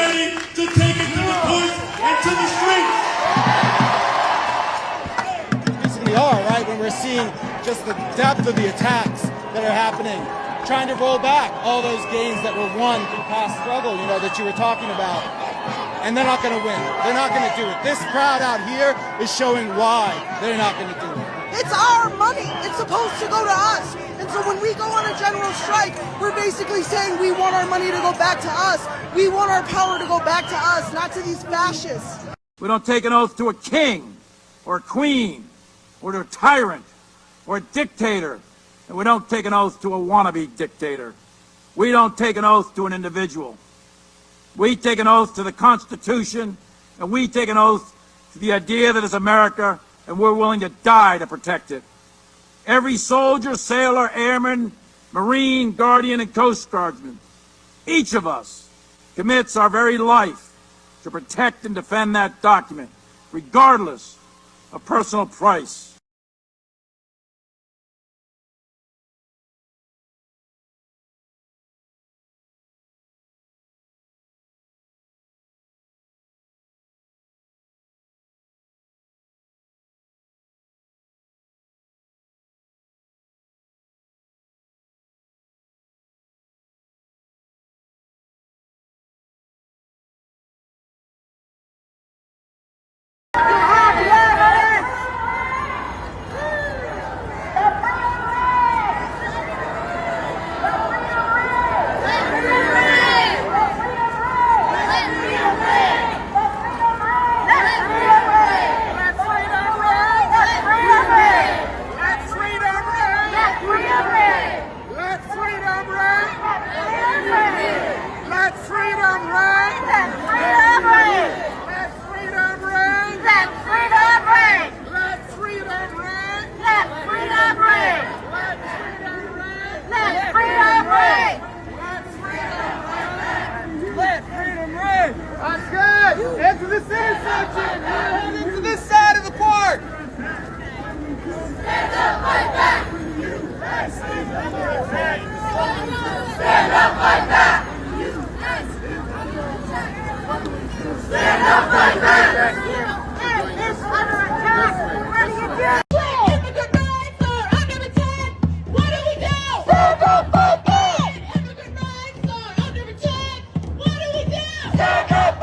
ready to take it to the courts and to the streets. We are, right, when we're seeing just the depth of the attacks that are happening, trying to roll back all those gains that were won through past struggle, you know, that you were talking about. And they're not going to win. They're not going to do it. This crowd out here is showing why they're not going to do it. It's our money. It's supposed to go to us. And so when we go on a general strike, we're basically saying we want our money to go back to us. We want our power to go back to us, not to these fascists. We don't take an oath to a king or a queen or to a tyrant or a dictator. And we don't take an oath to a wannabe dictator. We don't take an oath to an individual. We take an oath to the Constitution, and we take an oath to the idea that it's America, and we're willing to die to protect it. Every soldier, sailor, airman, Marine, Guardian, and Coast Guardsman, each of us commits our very life to protect and defend that document, regardless of personal price. Into the center section! And into this side of the park! Stand up, fight back! Stand up, fight back! Stand up, fight back! It's under attack! What do you do? Immigrant rights are under attack! What do we do? Stand up, fight back! Immigrant rights are under attack! What do we do? Stand up,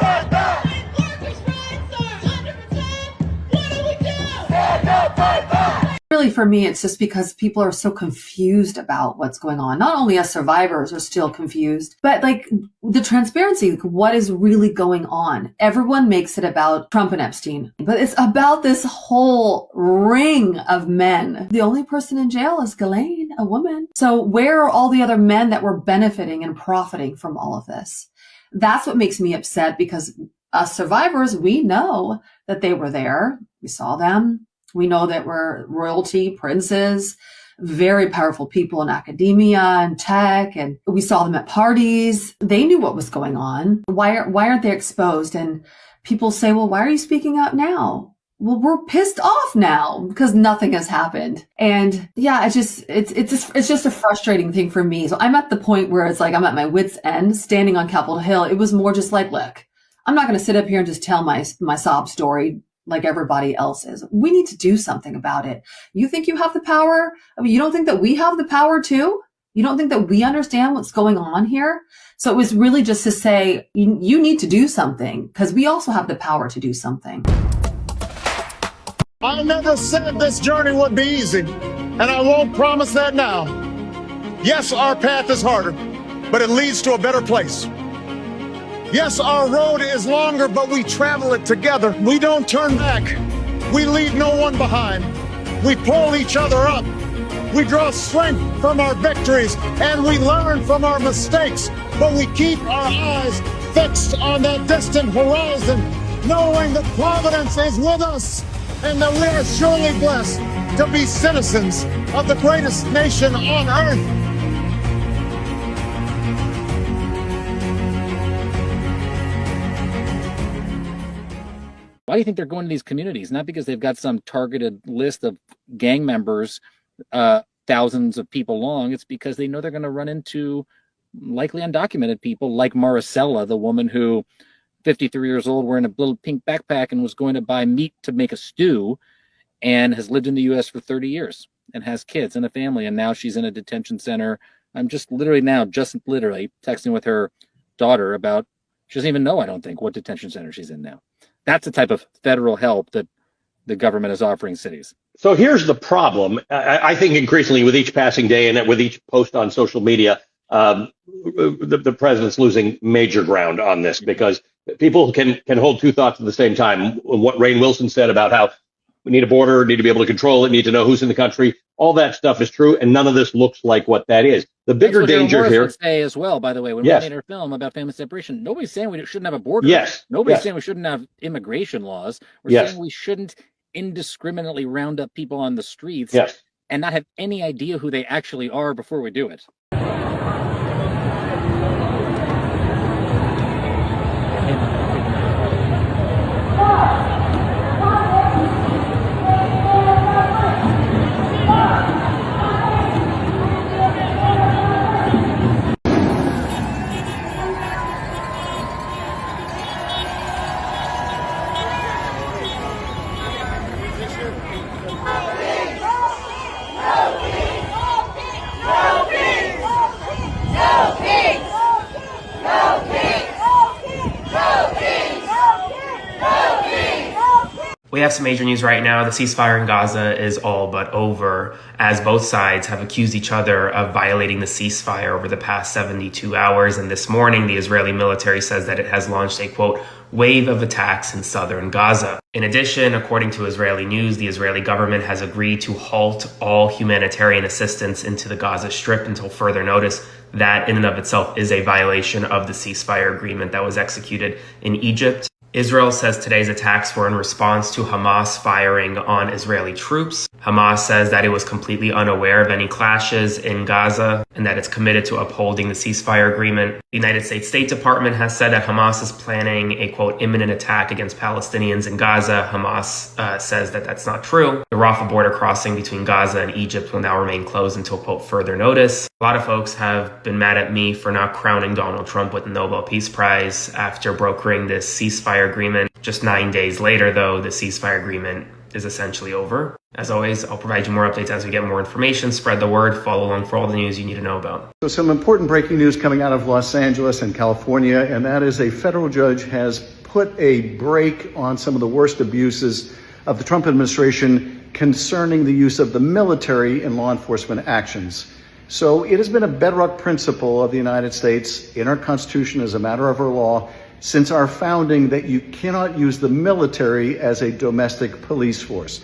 fight back! Really, for me, it's just because people are so confused about what's going on. Not only us survivors are still confused, but like the transparency, like what is really going on. Everyone makes it about Trump and Epstein, but it's about this whole ring of men. The only person in jail is Ghislaine, a woman. So where are all the other men that were benefiting and profiting from all of this? That's what makes me upset, because us survivors, we know that they were there. We saw them. We know that we're royalty, princes, very powerful people in academia and tech, and we saw them at parties. They knew what was going on. Why aren't they exposed? And people say, well, why are you speaking out now? Well, we're pissed off now because nothing has happened. And yeah, it's just a frustrating thing for me. So I'm at the point where it's like I'm at my wit's end standing on Capitol Hill. It was more just like, look, I'm not going to sit up here and just tell my sob story like everybody else is. We need to do something about it. You think you have the power? I mean, you don't think that we have the power too? You don't think that we understand what's going on here? So it was really just to say, you need to do something, because we also have the power to do something. I never said this journey would be easy, and I won't promise that now. Yes, our path is harder, but it leads to a better place. Yes, our road is longer, but we travel it together. We don't turn back. We leave no one behind. We pull each other up. We draw strength from our victories, and we learn from our mistakes. But we keep our eyes fixed on that distant horizon, knowing that Providence is with us, and that we are surely blessed to be citizens of the greatest nation on earth. Why do you think they're going to these communities? Not because they've got some targeted list of gang members, thousands of people long. It's because they know they're going to run into likely undocumented people like Maricela, the woman who 53 years old, wearing a little pink backpack, and was going to buy meat to make a stew, and has lived in the U.S. for 30 years and has kids and a family, and now she's in a detention center. I'm just literally texting with her daughter about, she doesn't even know, I don't think, what detention center she's in now. That's the type of federal help that the government is offering cities. So here's the problem. I think increasingly with each passing day and with each post on social media, the president's losing major ground on this, because people can hold two thoughts at the same time. What Rainn Wilson said about how we need a border, need to be able to control it, need to know who's in the country. All that stuff is true, and none of this looks like what that is. The bigger danger here. Would say as well, by the way, when we made our film about family separation, nobody's saying we shouldn't have a border. Yes. Nobody's saying we shouldn't have immigration laws. We're saying we shouldn't indiscriminately round up people on the streets and not have any idea who they actually are before we do it. We have some major news right now. The ceasefire in Gaza is all but over, as both sides have accused each other of violating the ceasefire over the past 72 hours. And this morning, the Israeli military says that it has launched a, quote, wave of attacks in southern Gaza. In addition, according to Israeli news, the Israeli government has agreed to halt all humanitarian assistance into the Gaza Strip until further notice. That in and of itself is a violation of the ceasefire agreement that was executed in Egypt. Israel says today's attacks were in response to Hamas firing on Israeli troops. Hamas says that it was completely unaware of any clashes in Gaza and that it's committed to upholding the ceasefire agreement. The United States State Department has said that Hamas is planning a, quote, imminent attack against Palestinians in Gaza. Hamas says that that's not true. The Rafah border crossing between Gaza and Egypt will now remain closed until, quote, further notice. A lot of folks have been mad at me for not crowning Donald Trump with the Nobel Peace Prize after brokering this ceasefire agreement. Just 9 days later, though, the ceasefire agreement is essentially over. As always, I'll provide you more updates as we get more information. Spread the word, follow along for all the news you need to know about. So some important breaking news coming out of Los Angeles and California, and that is a federal judge has put a brake on some of the worst abuses of the Trump administration concerning the use of the military in law enforcement actions. So it has been a bedrock principle of the United States in our Constitution as a matter of our law since our founding that you cannot use the military as a domestic police force.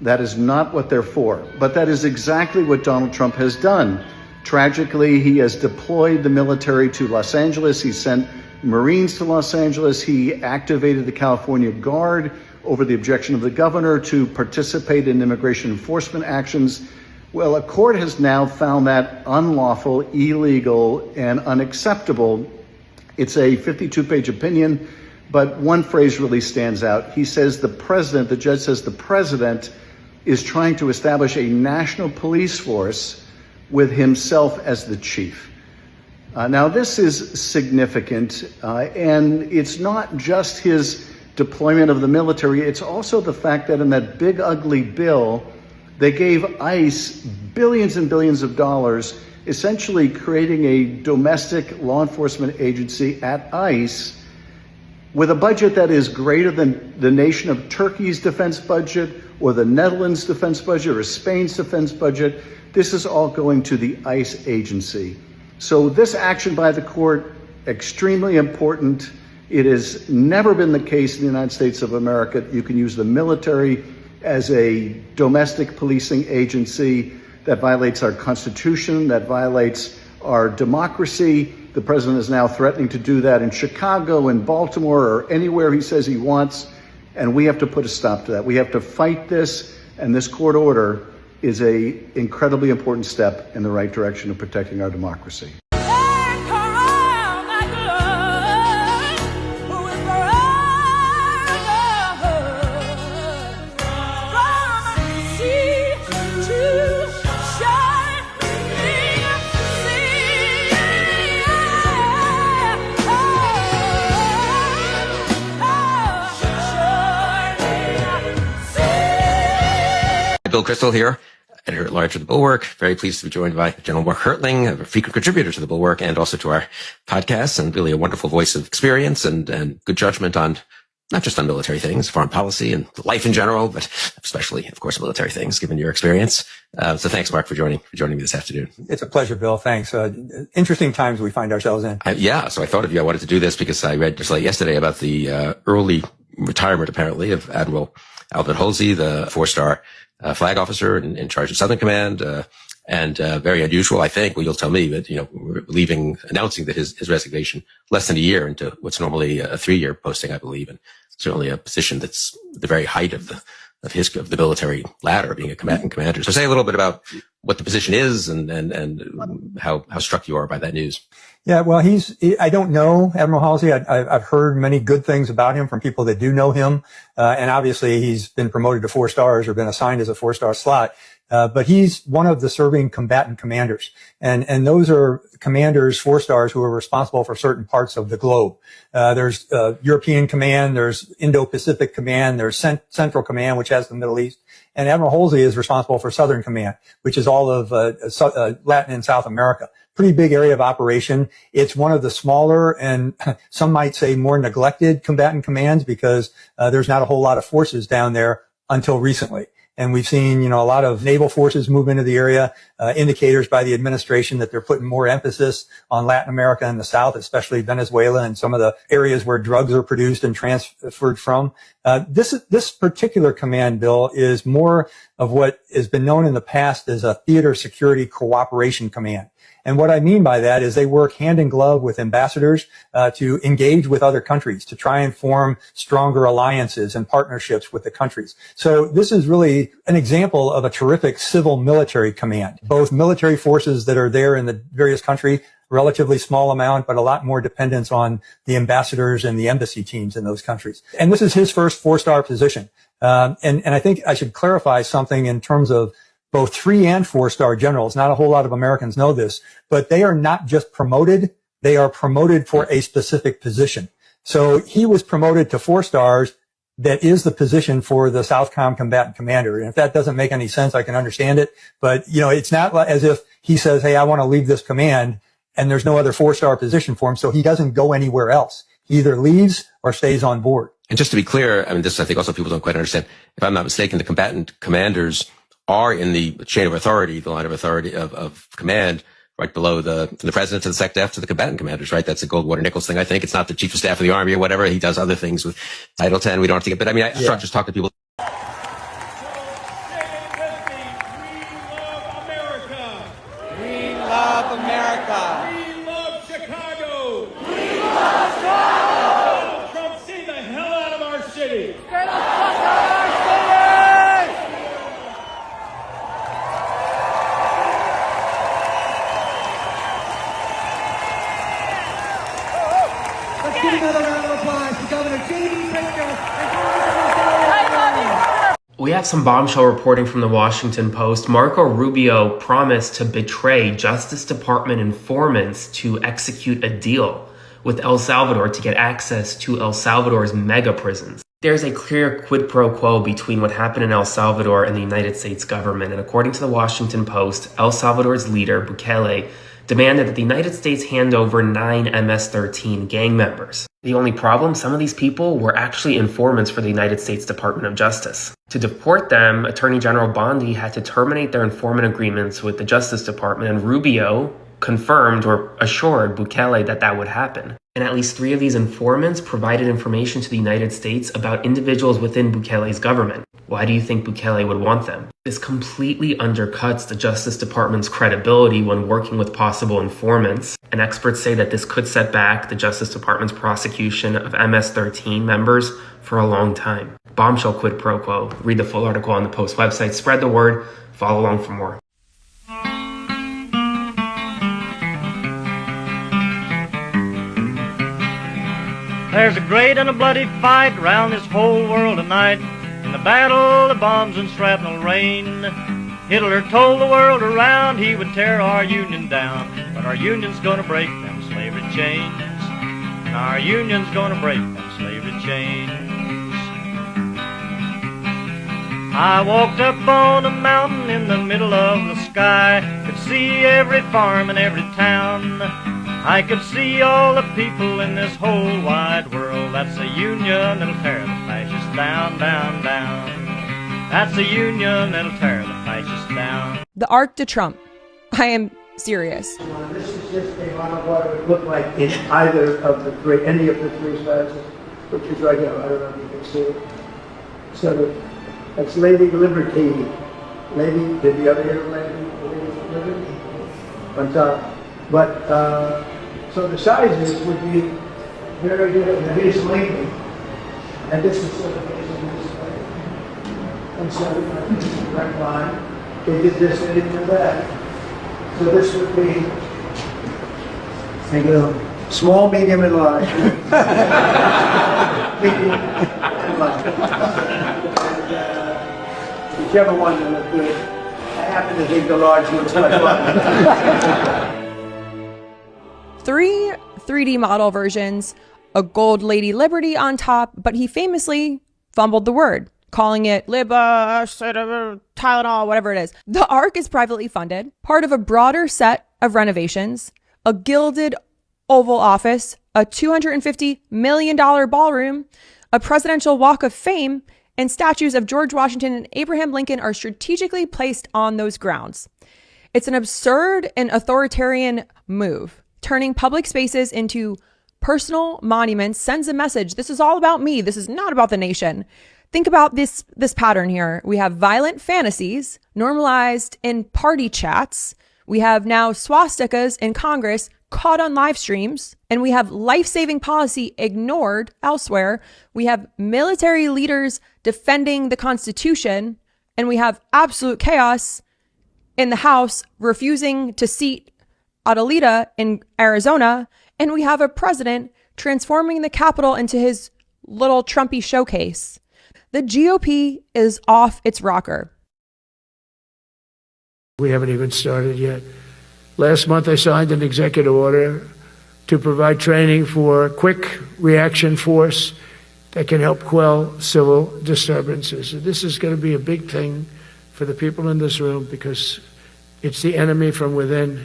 That is not what they're for, but that is exactly what Donald Trump has done. Tragically, he has deployed the military to Los Angeles. He sent Marines to Los Angeles. He activated the California Guard over the objection of the governor to participate in immigration enforcement actions. Well, a court has now found that unlawful, illegal, and unacceptable. It's a 52-page opinion, but one phrase really stands out. He says the judge says the president is trying to establish a national police force with himself as the chief. Now, this is significant, and it's not just his deployment of the military. It's also the fact that in that big, ugly bill, they gave ICE billions and billions of dollars, essentially creating a domestic law enforcement agency at ICE with a budget that is greater than the nation of Turkey's defense budget or the Netherlands' defense budget or Spain's defense budget. This is all going to the ICE agency. So this action by the court, extremely important. It has never been the case in the United States of America that you can use the military as a domestic policing agency. That violates our Constitution, that violates our democracy. The president is now threatening to do that in Chicago, in Baltimore, or anywhere he says he wants, and we have to put a stop to that. We have to fight this, and this court order is an incredibly important step in the right direction of protecting our democracy. Bill Kristol here, editor-at-large of The Bulwark. Very pleased to be joined by General Mark Hertling, a frequent contributor to The Bulwark and also to our podcast, and really a wonderful voice of experience and good judgment on not just on military things, foreign policy and life in general, but especially, of course, military things, given your experience. So thanks, Mark, for joining me this afternoon. It's a pleasure, Bill. Thanks. Interesting times we find ourselves in. So I thought of you. I wanted to do this because I read just like yesterday about the early retirement, apparently, of Admiral Albert Halsey, the 4-star flag officer in charge of Southern Command, and very unusual, I think. Well, you'll tell me, but announcing that his resignation less than a year into what's normally a 3-year posting, I believe, and certainly a position that's the very height of the military ladder, being a combatant commander. So say a little bit about what the position is and how struck you are by that news. Yeah, well, I don't know Admiral Halsey. I've heard many good things about him from people that do know him. And obviously he's been promoted to 4 stars or been assigned as a 4-star slot. But he's one of the serving combatant commanders. And those are commanders, 4 stars, who are responsible for certain parts of the globe. There's European Command, there's Indo-Pacific Command, there's Central Command, which has the Middle East. And Admiral Halsey is responsible for Southern Command, which is all of Latin and South America. Pretty big area of operation. It's one of the smaller and some might say more neglected combatant commands because there's not a whole lot of forces down there until recently. And we've seen, a lot of naval forces move into the area, indicators by the administration that they're putting more emphasis on Latin America and the South, especially Venezuela and some of the areas where drugs are produced and transferred from. This particular command, Bill, is more of what has been known in the past as a theater security cooperation command. And what I mean by that is they work hand in glove with ambassadors to engage with other countries, to try and form stronger alliances and partnerships with the countries. So this is really an example of a terrific civil military command. Both military forces that are there in the various countries, relatively small amount, but a lot more dependence on the ambassadors and the embassy teams in those countries. And this is his first 4-star position. And I think I should clarify something in terms of both 3 and 4-star generals. Not a whole lot of Americans know this, but they are not just promoted. They are promoted for a specific position. So he was promoted to 4 stars. That is the position for the Southcom combatant commander. And if that doesn't make any sense, I can understand it. But, it's not as if he says, hey, I want to leave this command and there's no other 4-star position for him. So he doesn't go anywhere else. He either leaves or stays on board. And just to be clear, this I think also people don't quite understand. If I'm not mistaken, the combatant commanders are in the chain of authority, the line of authority of command, right below from the president to the SecDef to the combatant commanders, right? That's a Goldwater-Nichols thing, I think. It's not the chief of staff of the Army or whatever. He does other things with Title 10. We don't have to get, but I just talk to people. We love America. We love Chicago. We love Chicago. Trump, stay the hell out of our city. Get the fuck out of our city! Let's give another round of applause to Governor J.B. Pritzker and We have some bombshell reporting from the Washington Post. Marco Rubio promised to betray Justice Department informants to execute a deal with El Salvador to get access to El Salvador's mega prisons. There's a clear quid pro quo between what happened in El Salvador and the United States government. And according to the Washington Post, El Salvador's leader, Bukele, demanded that the United States hand over 9 MS-13 gang members. The only problem, some of these people were actually informants for the United States Department of Justice. To deport them, Attorney General Bondi had to terminate their informant agreements with the Justice Department, and Rubio confirmed or assured Bukele that that would happen. And at least 3 of these informants provided information to the United States about individuals within Bukele's government. Why do you think Bukele would want them? This completely undercuts the Justice Department's credibility when working with possible informants, and experts say that this could set back the Justice Department's prosecution of MS-13 members for a long time. Bombshell quid pro quo. Read the full article on the Post website. Spread the word. Follow along for more. There's a great and a bloody fight around this whole world tonight. In the battle of bombs and shrapnel rain, Hitler told the world around he would tear our union down. But our union's gonna break them slavery chains. Our union's gonna break them slavery chains. I walked up on a mountain in the middle of the sky, could see every farm and every town. I could see all the people in this whole wide world. That's the Union that'll tear the fascists down, down, down. That's the Union that'll tear the fascists down. The Arc de Trump. I am serious. This is just a model of what it would look like in either of the three, any of the three sizes, which is right here. I don't know if you can see it. So that's Lady Liberty. Lady, did the other here, Lady Liberty? On top. But, so the sizes would be very good. And here's Lincoln. And this is sort of facing this way. And so, right line. They did this, they didn't do that. So this would be, you know, small, medium, and large. Medium and large. And, whichever one to look good. I happen to think the large looks like one. 3 3D model versions, a gold Lady Liberty on top, but he famously fumbled the word, calling it Tylenol, whatever it is. The Ark is privately funded, part of a broader set of renovations, a gilded Oval Office, a $250 million ballroom, a presidential walk of fame, and statues of George Washington and Abraham Lincoln are strategically placed on those grounds. It's an absurd and authoritarian move. Turning public spaces into personal monuments sends a message. This is all about me. This is not about the nation. Think about this pattern here. We have violent fantasies normalized in party chats. We have now swastikas in Congress caught on live streams, and we have life-saving policy ignored elsewhere. We have military leaders defending the Constitution, and we have absolute chaos in the House refusing to seat Adelita in Arizona, and we have a president transforming the Capitol into his little Trumpy showcase. The GOP is off its rocker. We haven't even started yet. Last month I signed an executive order to provide training for quick reaction force that can help quell civil disturbances. And this is going to be a big thing for the people in this room because it's the enemy from within.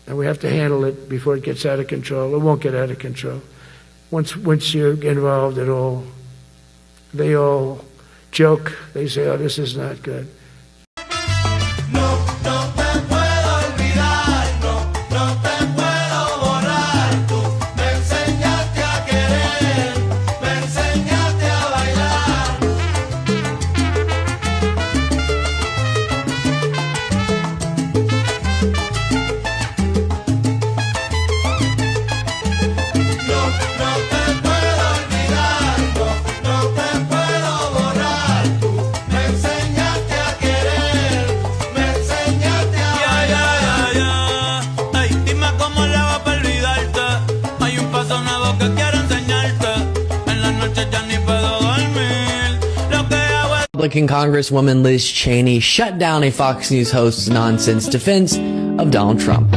And we have to handle it before it gets out of control. It won't get out of control. Once you're involved at all, they all joke. They say, oh, this is not good. Republican Congresswoman Liz Cheney shut down a Fox News host's nonsense defense of Donald Trump.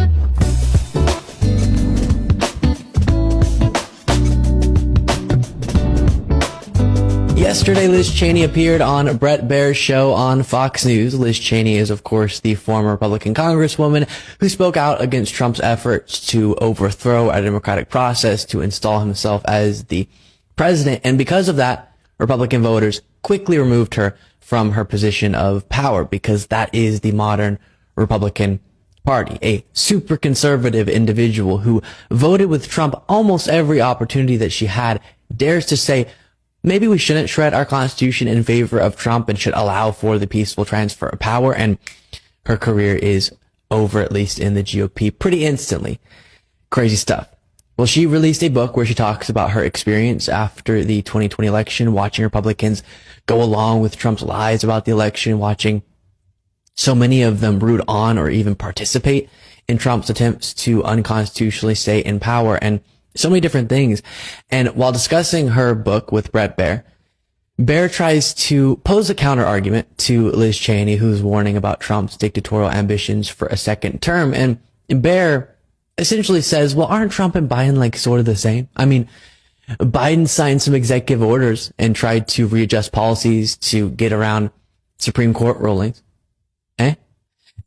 Yesterday, Liz Cheney appeared on Bret Baier's show on Fox News. Liz Cheney is, of course, the former Republican Congresswoman who spoke out against Trump's efforts to overthrow a democratic process to install himself as the president. And because of that, Republican voters quickly removed her from her position of power because that is the modern Republican Party. A super conservative individual who voted with Trump almost every opportunity that she had dares to say, maybe we shouldn't shred our Constitution in favor of Trump and should allow for the peaceful transfer of power. And her career is over, at least in the GOP, pretty instantly. Crazy stuff. Well, she released a book where she talks about her experience after the 2020 election, watching Republicans go along with Trump's lies about the election, watching so many of them root on or even participate in Trump's attempts to unconstitutionally stay in power, and so many different things. And while discussing her book with Bret Baier, Baier tries to pose a counter argument to Liz Cheney, who's warning about Trump's dictatorial ambitions for a second term. And Baier essentially says, well, aren't Trump and Biden like sort of the same? I mean, Biden signed some executive orders and tried to readjust policies to get around Supreme Court rulings.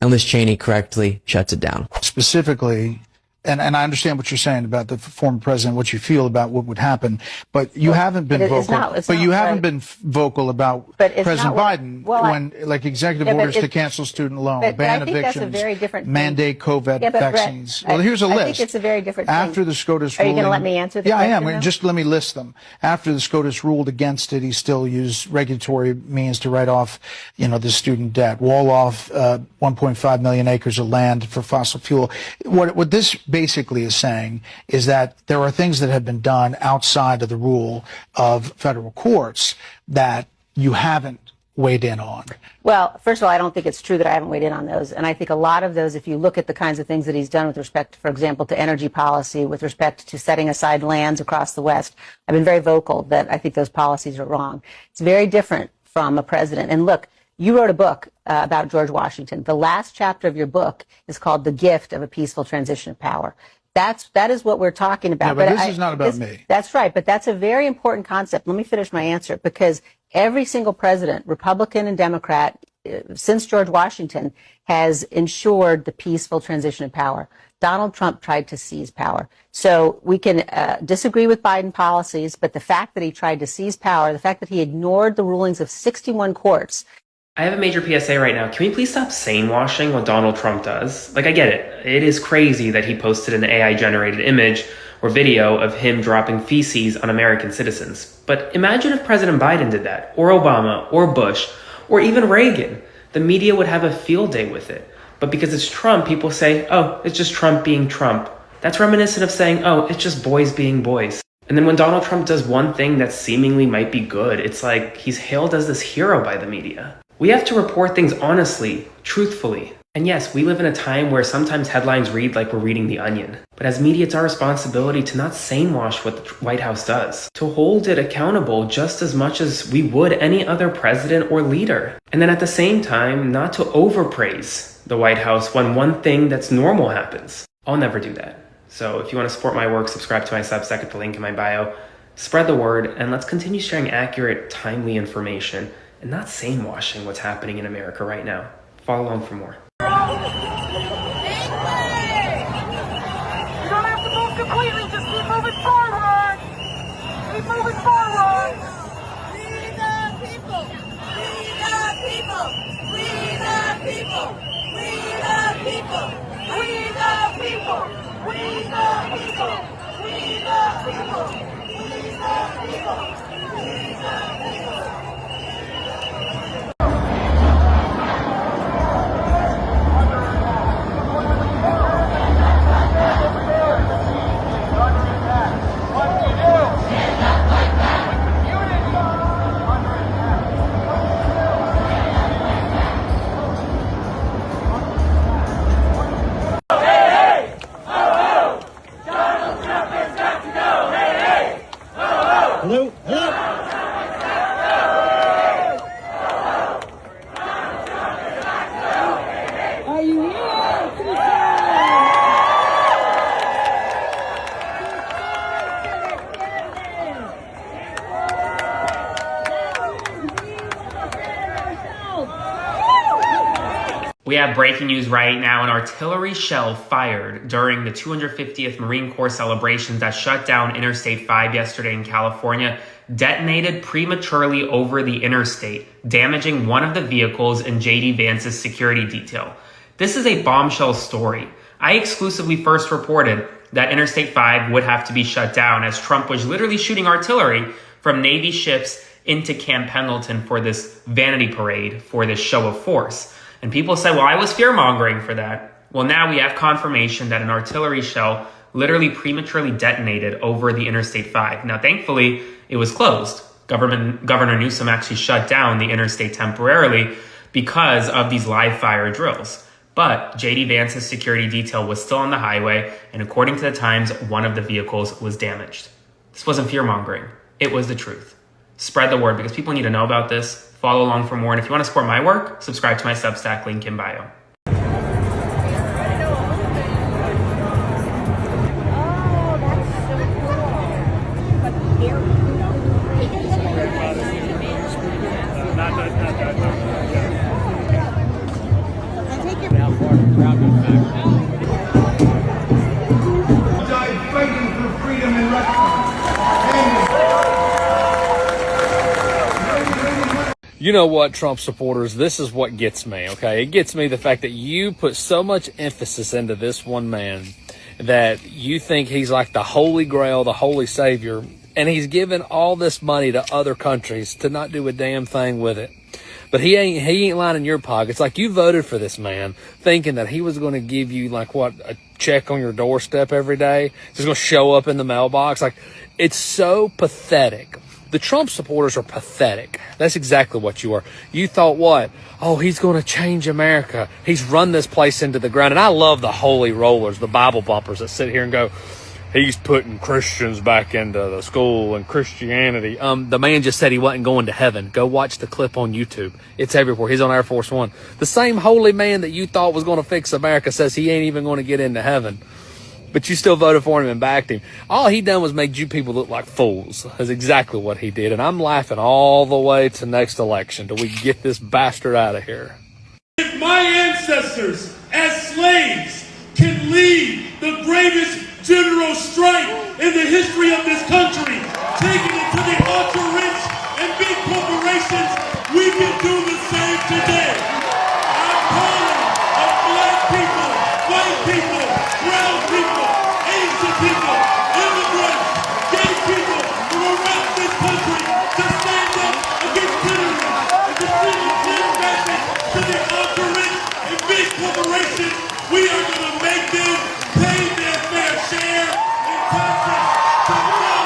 And Liz Cheney correctly shuts it down. Specifically, and I understand what you're saying about the former president, what you feel about what would happen, but you haven't been vocal. You haven't been vocal about President Biden when, like, executive orders to cancel student loan, ban evictions, mandate COVID vaccines. Well, here's a list. I think it's a very different thing. After the SCOTUS ruling, are you going to let me answer the question? Yeah, I am. Now? Just let me list them. After the SCOTUS ruled against it, he still used regulatory means to write off, the student debt, wall off 1.5 million acres of land for fossil fuel. What this basically is saying is that there are things that have been done outside of the rule of federal courts that you haven't weighed in on. Well, first of all, I don't think it's true that I haven't weighed in on those. And I think a lot of those, if you look at the kinds of things that he's done with respect, for example, to energy policy, with respect to setting aside lands across the West, I've been very vocal that I think those policies are wrong. It's very different from a president. And look, you wrote a book about George Washington. The last chapter of your book is called The Gift of a Peaceful Transition of Power. That is what we're talking about. Yeah, but this is not about me. That's right, but that's a very important concept. Let me finish my answer, because every single president, Republican and Democrat, since George Washington, has ensured the peaceful transition of power. Donald Trump tried to seize power. So we can disagree with Biden policies, but the fact that he tried to seize power, the fact that he ignored the rulings of 61 courts. I have a major PSA right now. Can we please stop sane-washing what Donald Trump does? Like, I get it. It is crazy that he posted an AI-generated image or video of him dropping feces on American citizens. But imagine if President Biden did that, or Obama, or Bush, or even Reagan. The media would have a field day with it. But because it's Trump, people say, oh, it's just Trump being Trump. That's reminiscent of saying, oh, it's just boys being boys. And then when Donald Trump does one thing that seemingly might be good, it's like he's hailed as this hero by the media. We have to report things honestly, truthfully. And yes, we live in a time where sometimes headlines read like we're reading The Onion. But as media, it's our responsibility to not sane-wash what the White House does, to hold it accountable just as much as we would any other president or leader. And then at the same time, not to overpraise the White House when one thing that's normal happens. I'll never do that. So if you want to support my work, subscribe to my Substack at the link in my bio. Spread the word, and let's continue sharing accurate, timely information and not sane-washing what's happening in America right now. Follow along for more. You don't have to move completely, just keep moving forward. Keep moving forward. We the people. We the people. We the people. We the people. We the people. We the people. We the people. We the people. We the people. Hello? Hello? Are you here? We have breaking news right now. An artillery shell fired during the 250th Marine Corps celebrations that shut down Interstate 5 yesterday in California detonated prematurely over the interstate, damaging one of the vehicles in JD Vance's security detail. This is a bombshell story. I exclusively first reported that Interstate 5 would have to be shut down as Trump was literally shooting artillery from Navy ships into Camp Pendleton for this vanity parade, for this show of force. And people say, well, I was fear-mongering for that. Well, now we have confirmation that an artillery shell literally prematurely detonated over the Interstate 5. Now, thankfully, it was closed. Governor Newsom actually shut down the interstate temporarily because of these live fire drills. But JD Vance's security detail was still on the highway, and according to the Times, one of the vehicles was damaged. This wasn't fear-mongering. It was the truth. Spread the word because people need to know about this. Follow along for more. And if you want to support my work, subscribe to my Substack, link in bio. Not Died fighting for freedom and right. You know what, Trump supporters, this is what gets me, okay? It gets me the fact that you put so much emphasis into this one man that you think he's like the holy grail, the holy savior, and he's given all this money to other countries to not do a damn thing with it. But he ain't lining your pockets. Like, you voted for this man thinking that he was going to give you, like, what, a check on your doorstep every day? Just going to show up in the mailbox? Like, it's so pathetic. The Trump supporters are pathetic. That's exactly what you are. You thought what? Oh, he's going to change America. He's run this place into the ground. And I love the holy rollers, the Bible bumpers that sit here and go, he's putting Christians back into the school and Christianity. The man just said he wasn't going to heaven. Go watch the clip on YouTube. It's everywhere. He's on Air Force One. The same holy man that you thought was going to fix America says he ain't even going to get into heaven. But you still voted for him and backed him. All he done was make you people look like fools. That's exactly what he did. And I'm laughing all the way to next election till we get this bastard out of here. If my ancestors, as slaves, can lead the greatest general strike in the history of this country, taking it to the ultra-rich and big corporations, we can do the same today. I'm calling on black people, white people, brown people, Asian people, immigrants, gay people from around this country to stand up against tyranny and to send a clear message to the ultra-rich and big corporations. We are going to make them pay their fair share in taxes to fund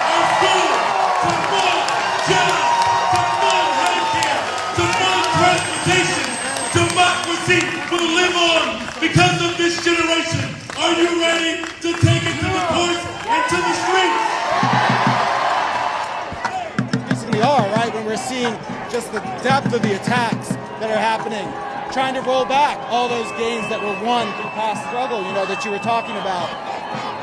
our schools, to fund jobs, to fund healthcare, to fund transportation, democracy will live on because of this generation. Are you ready to take it to the courts and to the streets? Basically are, right? When we're seeing just the depth of the attacks that are happening, trying to roll back all those gains that were won through past struggle, you know, that you were talking about.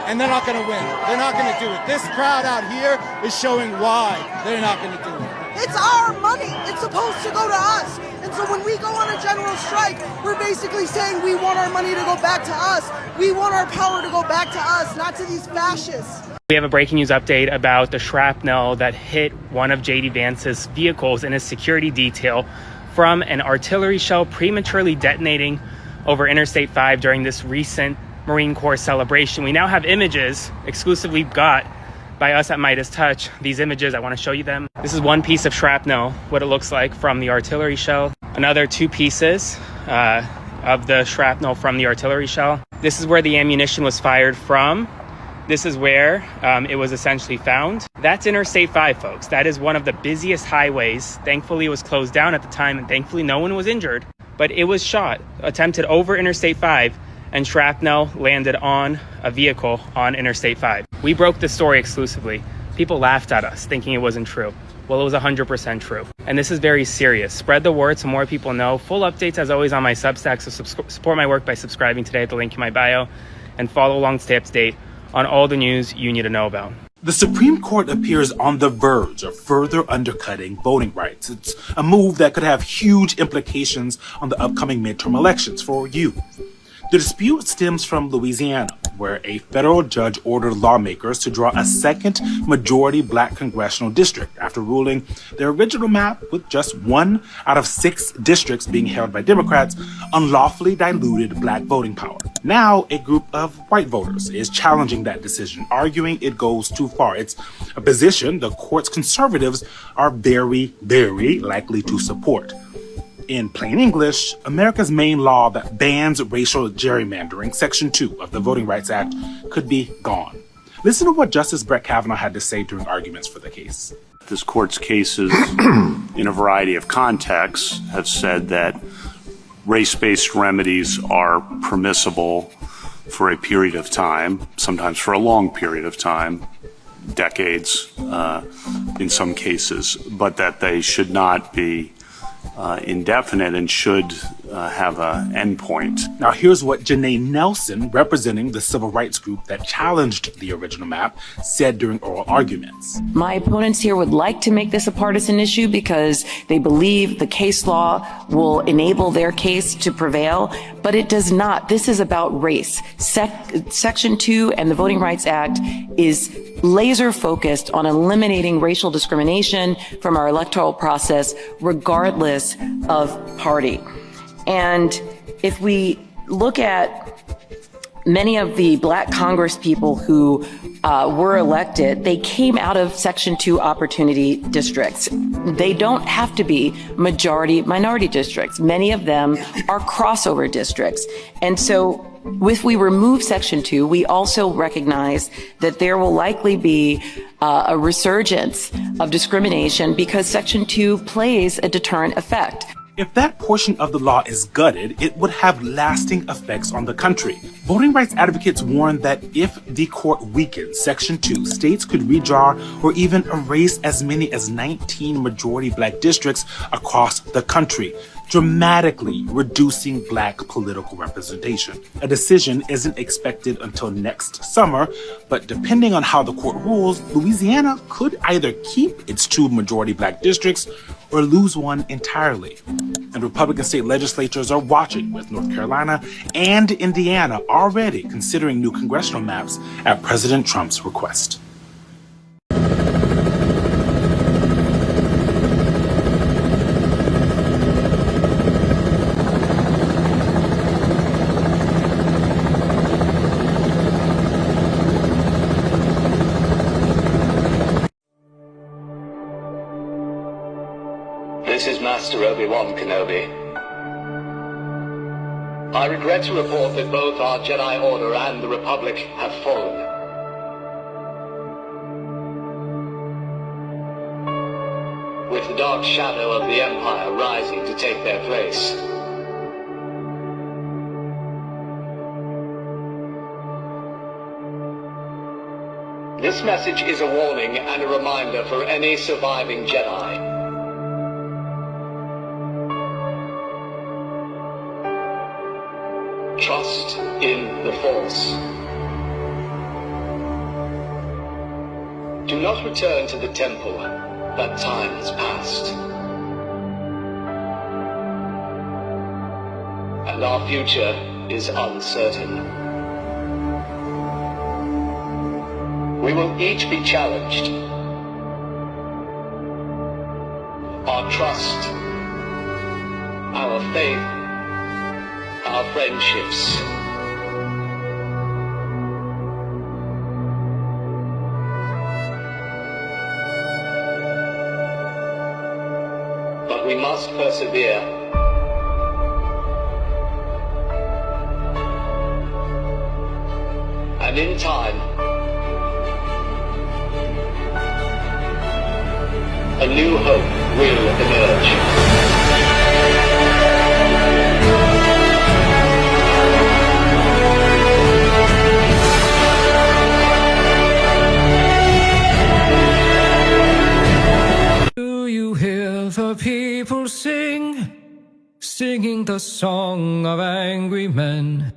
And they're not going to win. They're not going to do it. This crowd out here is showing why they're not going to do it. It's our money. It's supposed to go to us. And so when we go on a general strike, we're basically saying we want our money to go back to us. We want our power to go back to us, not to these fascists. We have a breaking news update about the shrapnel that hit one of J.D. Vance's vehicles in his security detail from an artillery shell prematurely detonating over Interstate 5 during this recent Marine Corps celebration. We now have images exclusively got by us at Midas Touch. These images, I want to show you them. This is one piece of shrapnel, what it looks like from the artillery shell. Another two pieces of the shrapnel from the artillery shell. This is where the ammunition was fired from. This is where it was essentially found. That's Interstate 5, folks. That is one of the busiest highways. Thankfully, it was closed down at the time, and thankfully no one was injured. But it was shot, attempted over Interstate 5, and shrapnel landed on a vehicle on Interstate 5. We broke this story exclusively. People laughed at us, thinking it wasn't true. Well, it was 100% true. And this is very serious. Spread the word so more people know. Full updates, as always, on my Substack, so support my work by subscribing today at the link in my bio, and follow along to stay up to date on all the news you need to know about. The Supreme Court appears on the verge of further undercutting voting rights. It's a move that could have huge implications on the upcoming midterm elections for you. The dispute stems from Louisiana, where a federal judge ordered lawmakers to draw a second majority black congressional district after ruling their original map, with just 1 out of 6 districts being held by Democrats, unlawfully diluted black voting power. Now, a group of white voters is challenging that decision, arguing it goes too far. It's a position the court's conservatives are very, very likely to support. In plain English, America's main law that bans racial gerrymandering, Section 2 of the Voting Rights Act, could be gone. Listen to what Justice Brett Kavanaugh had to say during arguments for the case. This court's cases, in a variety of contexts, have said that race-based remedies are permissible for a period of time, sometimes for a long period of time, decades in some cases, but that they should not be indefinite and should have an endpoint. Now, here's what Janae Nelson, representing the civil rights group that challenged the original map, said during oral arguments. My opponents here would like to make this a partisan issue because they believe the case law will enable their case to prevail, but it does not. This is about race. Section 2 and the Voting Rights Act is laser focused on eliminating racial discrimination from our electoral process, regardless of party. And if we look at many of the Black Congress people who were elected, they came out of Section 2 opportunity districts. They don't have to be majority-minority districts. Many of them are crossover districts. And so if we remove Section 2, we also recognize that there will likely be a resurgence of discrimination because Section 2 plays a deterrent effect. If that portion of the law is gutted, it would have lasting effects on the country. Voting rights advocates warn that if the court weakens Section 2, states could redraw or even erase as many as 19 majority Black districts across the country, dramatically reducing Black political representation. A decision isn't expected until next summer, but depending on how the court rules, Louisiana could either keep its 2 majority Black districts or lose one entirely. And Republican state legislatures are watching, with North Carolina and Indiana already considering new congressional maps at President Trump's request. This is Master Obi-Wan Kenobi. I regret to report that both our Jedi Order and the Republic have fallen. With the dark shadow of the Empire rising to take their place. This message is a warning and a reminder for any surviving Jedi. Trust in the Force. Do not return to the temple. That time has passed. And our future is uncertain. We will each be challenged. Our trust, our faith, our friendships. But we must persevere. And in time, a new hope will emerge. The people singing the song of angry men.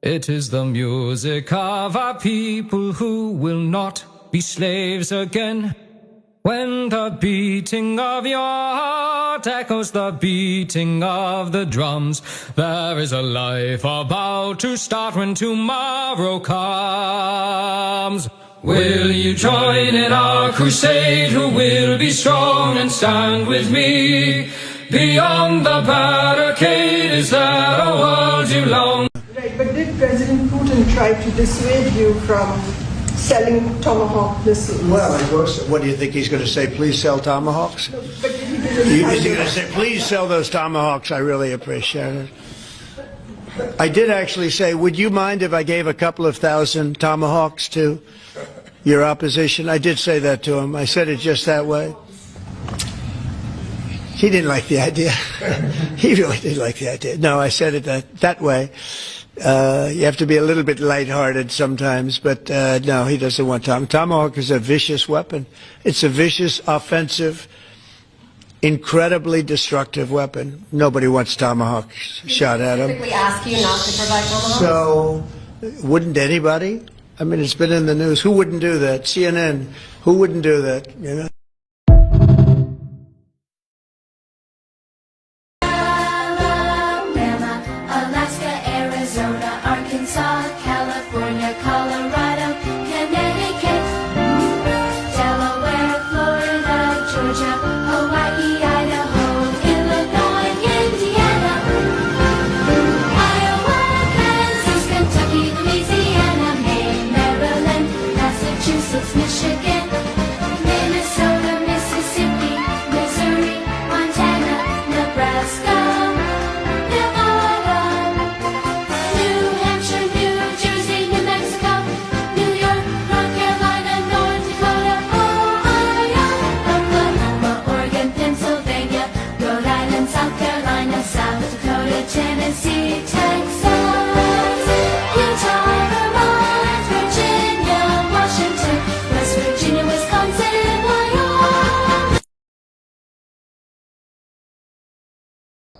It is the music of our people who will not be slaves again. When the beating of your heart echoes the beating of the drums, there is a life about to start when tomorrow comes. Will you join in our crusade? Who will be strong and stand with me? Beyond the barricade, is there a world you long? Right, but did President Putin try to dissuade you from selling Tomahawk missiles? Well, of course. What do you think he's going to say? Please sell Tomahawks? No, but he didn't. Is he going to say, please sell those Tomahawks? I really appreciate it. I did actually say, would you mind if I gave a couple of thousand Tomahawks to your opposition? I did say that to him. I said it just that way. He didn't like the idea. He really didn't like the idea. No, I said it that way. You have to be a little bit lighthearted sometimes, but no, he doesn't want Tomahawk. Tomahawk is a vicious weapon. It's a vicious offensive incredibly destructive weapon. Nobody wants tomahawks shot at them. Specifically ask you not to provide tomahawks? So, wouldn't anybody? I mean, it's been in the news. Who wouldn't do that? CNN. Who wouldn't do that? You know. Alabama, Alaska, Arizona, Arkansas, California, Colorado, Connecticut, Delaware, Florida, Georgia, Hawaii, Idaho, Illinois, Indiana, Iowa, Kansas, Kentucky, Louisiana, Maine, Maryland, Massachusetts, Michigan, Minnesota, Mississippi, Missouri, Montana, Nebraska, Nevada, New Hampshire, New Jersey, New Mexico, New York, North Carolina, North Dakota, Ohio, Oklahoma, Oregon, Pennsylvania, Rhode Island, South Carolina, South Dakota, Tennessee, Texas, Utah, Vermont, Virginia, Washington, West Virginia, Wisconsin, Wyoming.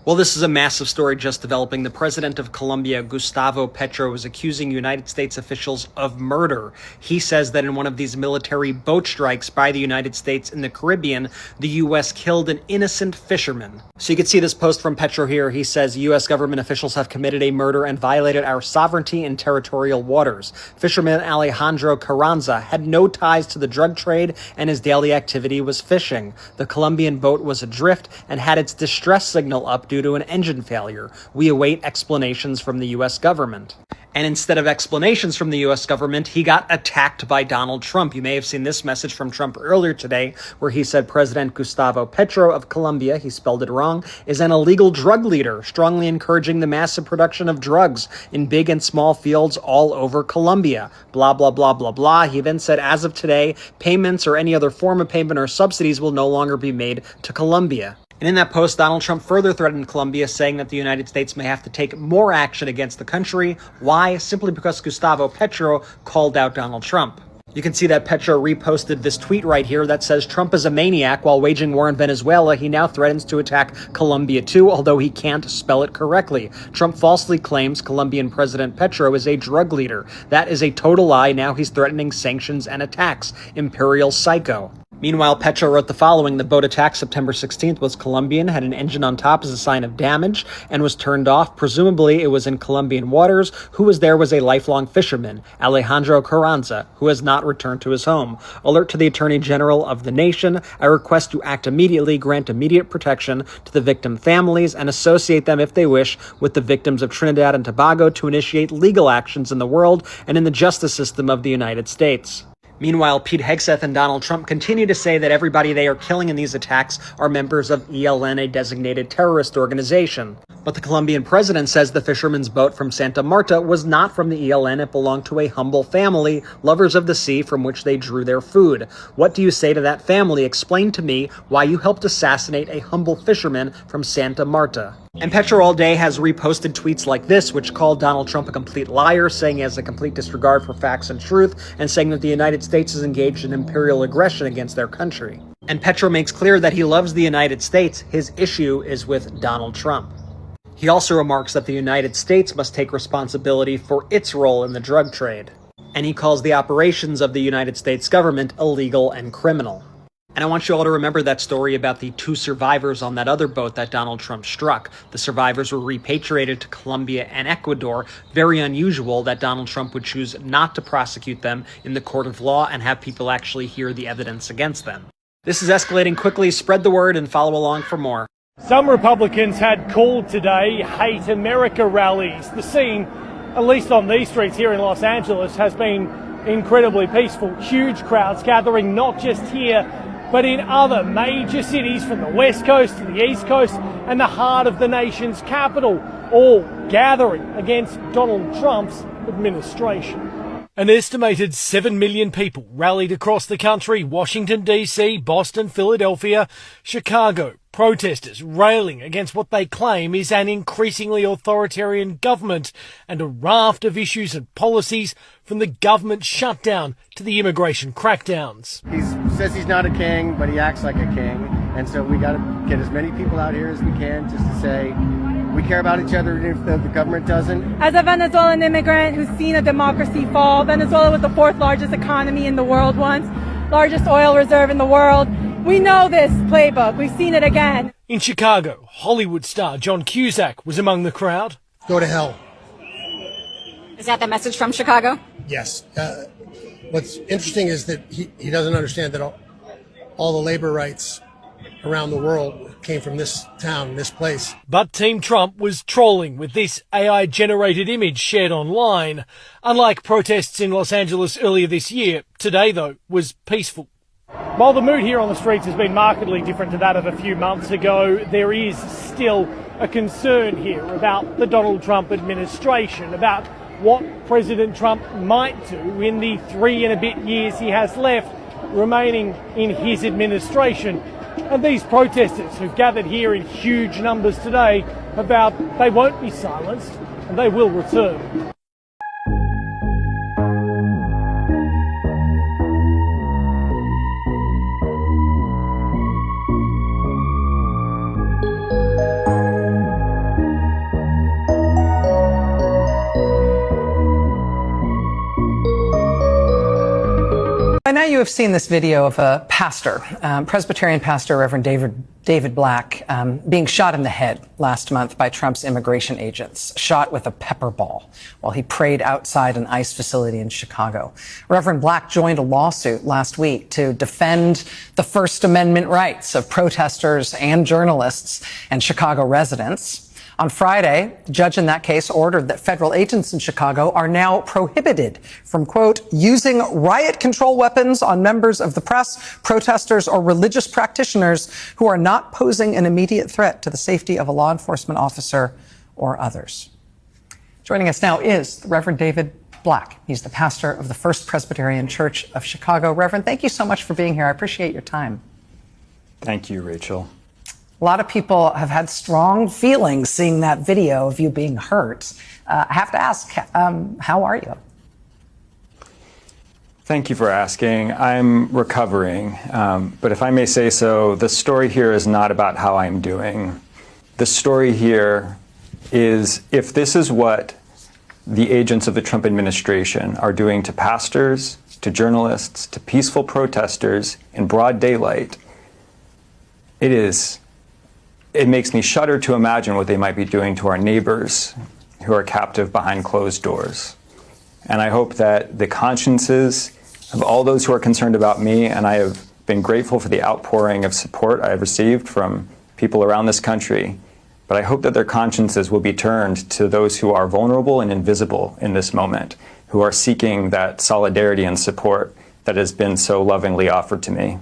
Well, this is a massive story just developing. The president of Colombia, Gustavo Petro, is accusing United States officials of murder. He says that in one of these military boat strikes by the United States in the Caribbean, the U.S. killed an innocent fisherman. So you can see this post from Petro here. He says U.S. government officials have committed a murder and violated our sovereignty in territorial waters. Fisherman Alejandro Carranza had no ties to the drug trade and his daily activity was fishing. The Colombian boat was adrift and had its distress signal up due to an engine failure. We await explanations from the U.S. government. And instead of explanations from the U.S. government, he got attacked by Donald Trump. You may have seen this message from Trump earlier today, where he said President Gustavo Petro of Colombia, he spelled it wrong, is an illegal drug leader, strongly encouraging the massive production of drugs in big and small fields all over Colombia. Blah, blah, blah, blah, blah. He then said, as of today, payments or any other form of payment or subsidies will no longer be made to Colombia. And in that post, Donald Trump further threatened Colombia, saying that the United States may have to take more action against the country. Why? Simply because Gustavo Petro called out Donald Trump. You can see that Petro reposted this tweet right here that says Trump is a maniac while waging war in Venezuela. He now threatens to attack Colombia too, although he can't spell it correctly. Trump falsely claims Colombian President Petro is a drug leader. That is a total lie. Now he's threatening sanctions and attacks. Imperial psycho. Meanwhile, Petro wrote the following: the boat attack September 16th was Colombian, had an engine on top as a sign of damage, and was turned off. Presumably, it was in Colombian waters. Who was there was a lifelong fisherman, Alejandro Carranza, who has not returned to his home. Alert to the Attorney General of the nation. I request you act immediately, grant immediate protection to the victim families, and associate them, if they wish, with the victims of Trinidad and Tobago to initiate legal actions in the world and in the justice system of the United States. Meanwhile, Pete Hegseth and Donald Trump continue to say that everybody they are killing in these attacks are members of ELN, a designated terrorist organization. But the Colombian president says the fisherman's boat from Santa Marta was not from the ELN. It belonged to a humble family, lovers of the sea, from which they drew their food. What do you say to that family? Explain to me why you helped assassinate a humble fisherman from Santa Marta. And Petro all day has reposted tweets like this, which called Donald Trump a complete liar, saying he has a complete disregard for facts and truth, and saying that the United States is engaged in imperial aggression against their country. And Petro makes clear that he loves the United States. His issue is with Donald Trump. He also remarks that the United States must take responsibility for its role in the drug trade. And he calls the operations of the United States government illegal and criminal. And I want you all to remember that story about the 2 survivors on that other boat that Donald Trump struck. The survivors were repatriated to Colombia and Ecuador. Very unusual that Donald Trump would choose not to prosecute them in the court of law and have people actually hear the evidence against them. This is escalating quickly. Spread the word and follow along for more. Some Republicans had called today Hate America rallies. The scene, at least on these streets here in Los Angeles, has been incredibly peaceful. Huge crowds gathering not just here, but in other major cities from the West Coast to the East Coast and the heart of the nation's capital, all gathering against Donald Trump's administration. An estimated 7 million people rallied across the country: Washington, D.C., Boston, Philadelphia, Chicago. Protesters railing against what they claim is an increasingly authoritarian government and a raft of issues and policies, from the government shutdown to the immigration crackdowns. He says he's not a king, but he acts like a king. And so we got to get as many people out here as we can just to say we care about each other, even if the government doesn't. As a Venezuelan immigrant who's seen a democracy fall, Venezuela was the 4th largest economy in the world once, largest oil reserve in the world. We know this playbook. We've seen it again. In Chicago, Hollywood star John Cusack was among the crowd. Go to hell. Is that the message from Chicago? Yes. What's interesting is that he doesn't understand that all the labor rights around the world came from this town, this place. But Team Trump was trolling with this AI-generated image shared online. Unlike protests in Los Angeles earlier this year, today, though, was peaceful. While the mood here on the streets has been markedly different to that of a few months ago, there is still a concern here about the Donald Trump administration, about what President Trump might do in the 3 and a bit years he has left remaining in his administration. And these protesters who've gathered here in huge numbers today have vowed they won't be silenced and they will return. By now you have seen this video of a pastor, Presbyterian pastor Reverend David Black, being shot in the head last month by Trump's immigration agents, shot with a pepper ball while he prayed outside an ICE facility in Chicago. Reverend Black joined a lawsuit last week to defend the First Amendment rights of protesters and journalists and Chicago residents. On Friday, the judge in that case ordered that federal agents in Chicago are now prohibited from, quote, using riot control weapons on members of the press, protesters, or religious practitioners who are not posing an immediate threat to the safety of a law enforcement officer or others. Joining us now is the Reverend David Black. He's the pastor of the First Presbyterian Church of Chicago. Reverend, thank you so much for being here. I appreciate your time. Thank you, Rachel. A lot of people have had strong feelings seeing that video of you being hurt. I have to ask, how are you? Thank you for asking. I'm recovering, but if I may say so, the story here is not about how I'm doing. The story here is if this is what the agents of the Trump administration are doing to pastors, to journalists, to peaceful protesters in broad daylight, it makes me shudder to imagine what they might be doing to our neighbors who are captive behind closed doors. And I hope that the consciences of all those who are concerned about me, and I have been grateful for the outpouring of support I have received from people around this country, but I hope that their consciences will be turned to those who are vulnerable and invisible in this moment, who are seeking that solidarity and support that has been so lovingly offered to me.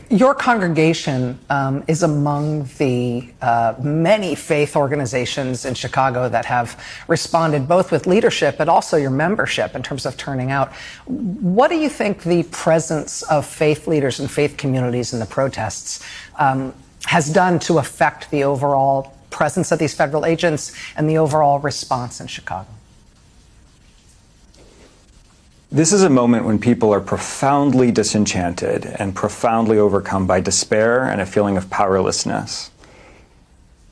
Your congregation is among the many faith organizations in Chicago that have responded both with leadership but also your membership in terms of turning out. What do you think the presence of faith leaders and faith communities in the protests has done to affect the overall presence of these federal agents and the overall response in Chicago? This is a moment when people are profoundly disenchanted and profoundly overcome by despair and a feeling of powerlessness.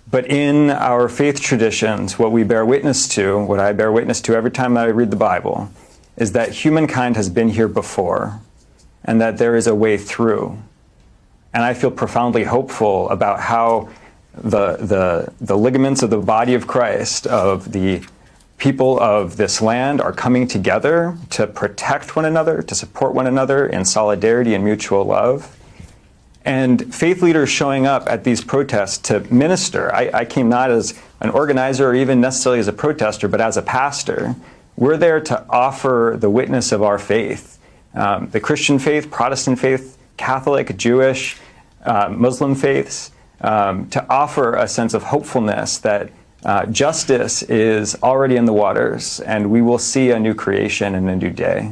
But in our faith traditions, what we bear witness to, what I bear witness to every time I read the Bible, is that humankind has been here before and that there is a way through. And I feel profoundly hopeful about how the ligaments of the body of Christ, of the people of this land, are coming together to protect one another, to support one another in solidarity and mutual love. And faith leaders showing up at these protests to minister. I came not as an organizer or even necessarily as a protester, but as a pastor. We're there to offer the witness of our faith, the Christian faith, Protestant faith, Catholic, Jewish, Muslim faiths, to offer a sense of hopefulness that justice is already in the waters, and we will see a new creation and a new day.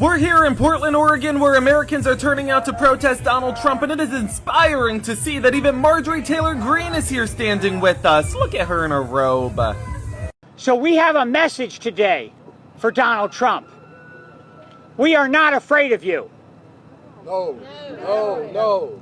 We're here in Portland, Oregon, where Americans are turning out to protest Donald Trump, and it is inspiring to see that even Marjorie Taylor Greene is here standing with us. Look at her in her robe. So we have a message today for Donald Trump. We are not afraid of you. No, no, no.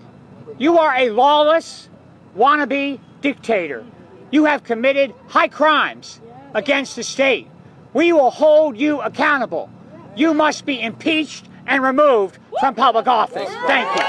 You are a lawless, wannabe dictator. You have committed high crimes against the state. We will hold you accountable. You must be impeached and removed from public office. Thank you.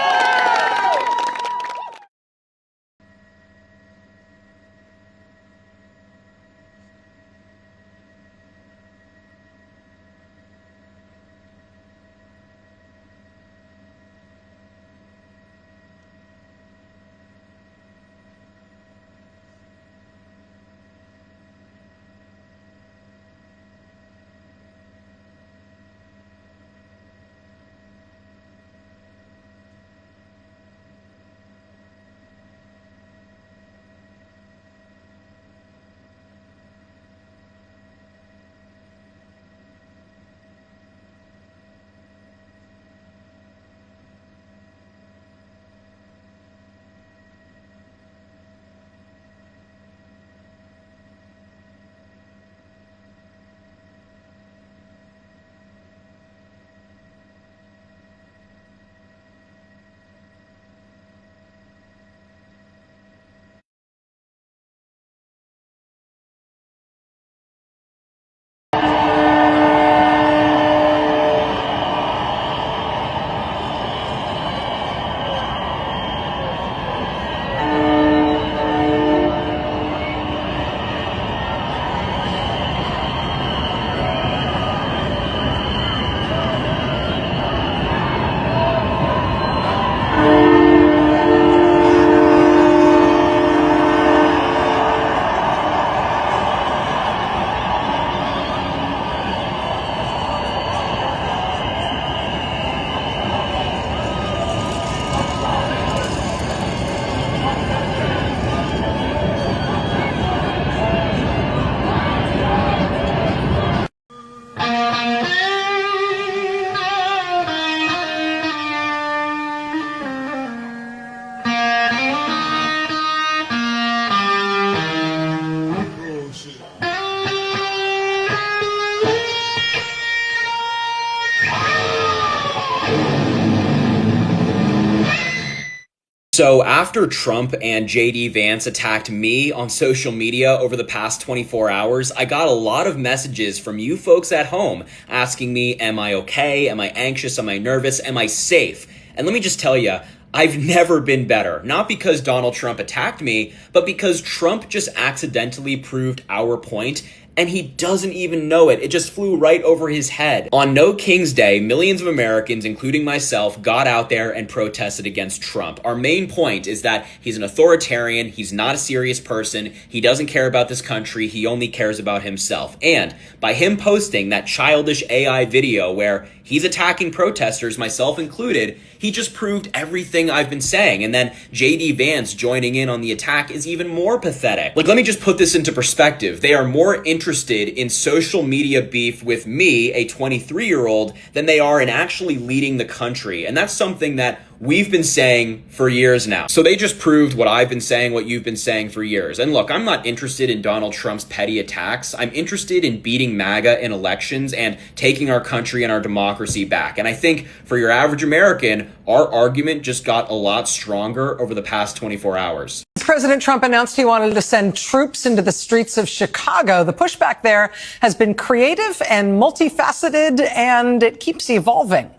So after Trump and JD Vance attacked me on social media over the past 24 hours, I got a lot of messages from you folks at home asking me, am I okay? Am I anxious? Am I nervous? Am I safe? And let me just tell you, I've never been better. Not because Donald Trump attacked me, but because Trump just accidentally proved our point, and he doesn't even know it. It just flew right over his head. On No King's Day, millions of Americans, including myself, got out there and protested against Trump. Our main point is that he's an authoritarian, he's not a serious person, he doesn't care about this country, he only cares about himself. And by him posting that childish AI video where he's attacking protesters, myself included, he just proved everything I've been saying. And then JD Vance joining in on the attack is even more pathetic. Like, let me just put this into perspective. They are more interested in social media beef with me, a 23-year-old, than they are in actually leading the country. And that's something that we've been saying for years now. So they just proved what I've been saying, what you've been saying for years. And look, I'm not interested in Donald Trump's petty attacks. I'm interested in beating MAGA in elections and taking our country and our democracy back. And I think for your average American, our argument just got a lot stronger over the past 24 hours. President Trump announced he wanted to send troops into the streets of Chicago. The pushback there has been creative and multifaceted, and it keeps evolving.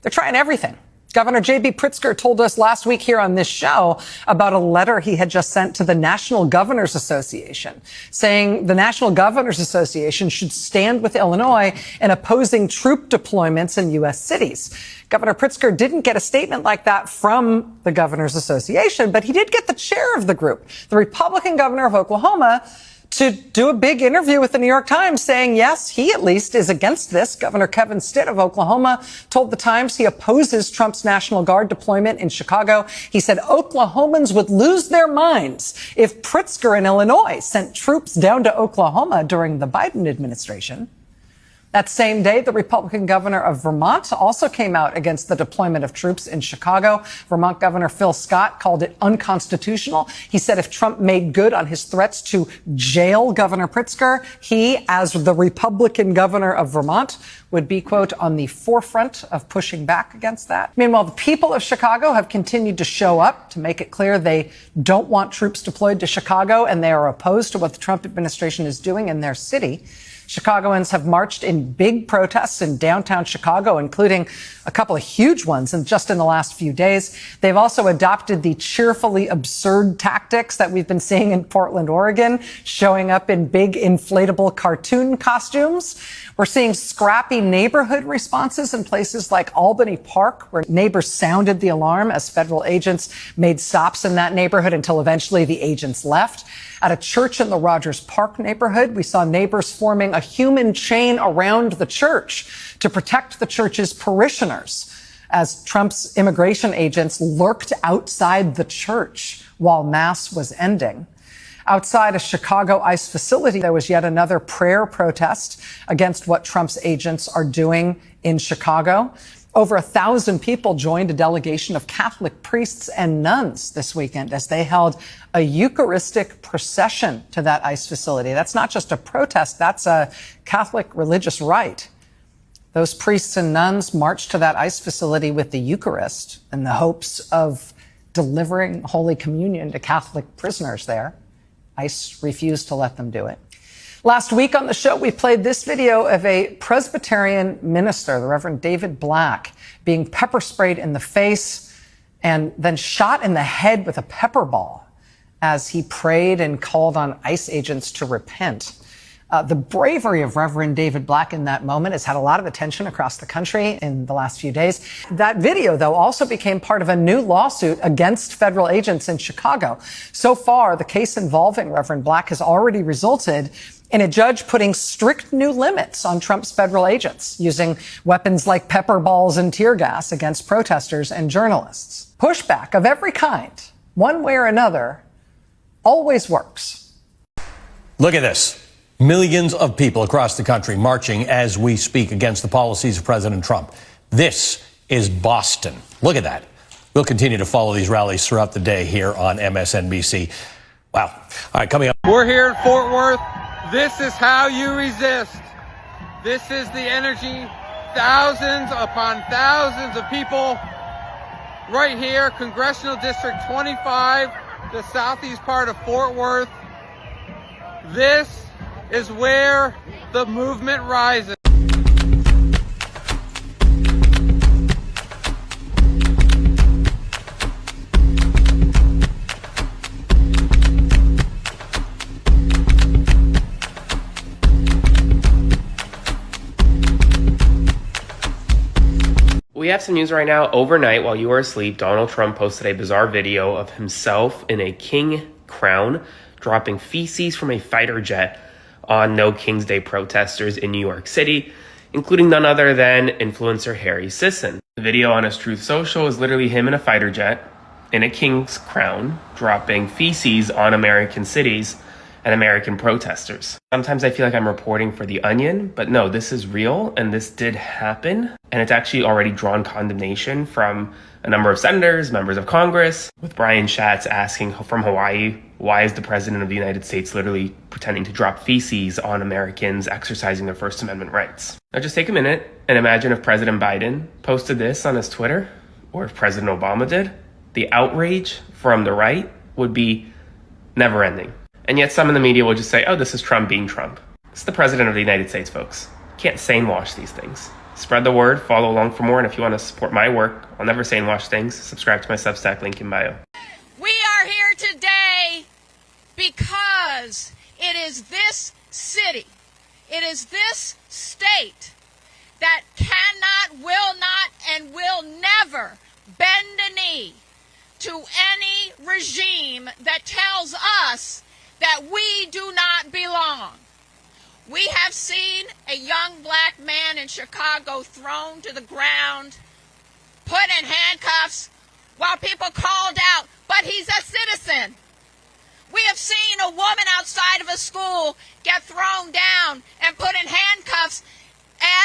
They're trying everything. Governor J.B. Pritzker told us last week here on this show about a letter he had just sent to the National Governors Association, saying the National Governors Association should stand with Illinois in opposing troop deployments in U.S. cities. Governor Pritzker didn't get a statement like that from the Governors Association, but he did get the chair of the group, the Republican governor of Oklahoma, to do a big interview with the New York Times saying, yes, he at least is against this. Governor Kevin Stitt of Oklahoma told the Times he opposes Trump's National Guard deployment in Chicago. He said Oklahomans would lose their minds if Pritzker in Illinois sent troops down to Oklahoma during the Biden administration. That same day, the Republican governor of Vermont also came out against the deployment of troops in Chicago. Vermont Governor Phil Scott called it unconstitutional. He said if Trump made good on his threats to jail Governor Pritzker, he, as the Republican governor of Vermont, would be, quote, on the forefront of pushing back against that. Meanwhile, the people of Chicago have continued to show up to make it clear they don't want troops deployed to Chicago, and they are opposed to what the Trump administration is doing in their city. Chicagoans have marched in big protests in downtown Chicago, including a couple of huge ones just in the last few days. They've also adopted the cheerfully absurd tactics that we've been seeing in Portland, Oregon, showing up in big inflatable cartoon costumes. We're seeing scrappy neighborhood responses in places like Albany Park, where neighbors sounded the alarm as federal agents made stops in that neighborhood until eventually the agents left. At a church in the Rogers Park neighborhood, we saw neighbors forming a human chain around the church to protect the church's parishioners as Trump's immigration agents lurked outside the church while Mass was ending. Outside a Chicago ICE facility, there was yet another prayer protest against what Trump's agents are doing in Chicago. Over 1,000 people joined a delegation of Catholic priests and nuns this weekend as they held a Eucharistic procession to that ICE facility. That's not just a protest, that's a Catholic religious rite. Those priests and nuns marched to that ICE facility with the Eucharist in the hopes of delivering Holy Communion to Catholic prisoners there. ICE refused to let them do it. Last week on the show, we played this video of a Presbyterian minister, the Reverend David Black, being pepper sprayed in the face and then shot in the head with a pepper ball as he prayed and called on ICE agents to repent. The bravery of Reverend David Black in that moment has had a lot of attention across the country in the last few days. That video, though, also became part of a new lawsuit against federal agents in Chicago. So far, the case involving Reverend Black has already resulted in a judge putting strict new limits on Trump's federal agents, using weapons like pepper balls and tear gas against protesters and journalists. Pushback of every kind, one way or another, always works. Look at this. Millions of people across the country marching as we speak against the policies of President Trump. This is Boston. Look at that. We'll continue to follow these rallies throughout the day here on MSNBC. Wow. All right, coming up. We're here in Fort Worth. This is how you resist. This is the energy. Thousands upon thousands of people right here, Congressional District 25, the southeast part of Fort Worth. This is where the movement rises. We have some news right now. Overnight, while you were asleep, Donald Trump posted a bizarre video of himself in a king crown dropping feces from a fighter jet on No King's Day protesters in New York City, including none other than influencer Harry Sisson. The video on his Truth Social is literally him in a fighter jet in a king's crown dropping feces on American cities and American protesters. Sometimes I feel like I'm reporting for The Onion, but no, this is real and this did happen. And it's actually already drawn condemnation from a number of senators, members of Congress, with Brian Schatz asking from Hawaii, why is the president of the United States literally pretending to drop feces on Americans exercising their First Amendment rights? Now just take a minute and imagine if President Biden posted this on his Twitter, or if President Obama did. The outrage from the right would be never ending. And yet some in the media will just say, oh, this is Trump being Trump. It's the president of the United States, folks. Can't sane wash these things. Spread the word, follow along for more, and if you want to support my work, I'll never sane wash things, subscribe to my Substack, link in bio. We are here today because it is this city, it is this state that cannot, will not, and will never bend a knee to any regime that tells us that we do not belong. We have seen a young black man in Chicago thrown to the ground, put in handcuffs, while people called out, but he's a citizen. We have seen a woman outside of a school get thrown down and put in handcuffs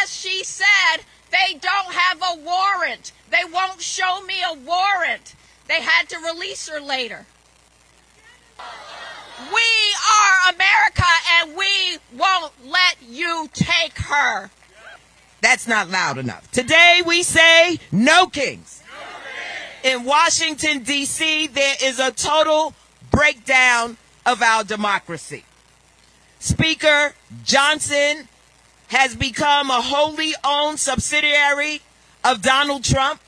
as she said, they don't have a warrant. They won't show me a warrant. They had to release her later. We are America, and we won't let you take her. That's not loud enough. Today we say no kings. In Washington, D.C., there is a total breakdown of our democracy. Speaker Johnson has become a wholly owned subsidiary of Donald Trump.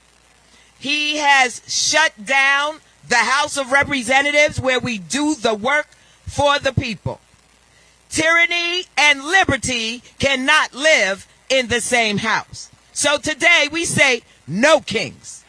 He has shut down the House of Representatives, where we do the work for the people. Tyranny and liberty cannot live in the same house. So today we say no kings.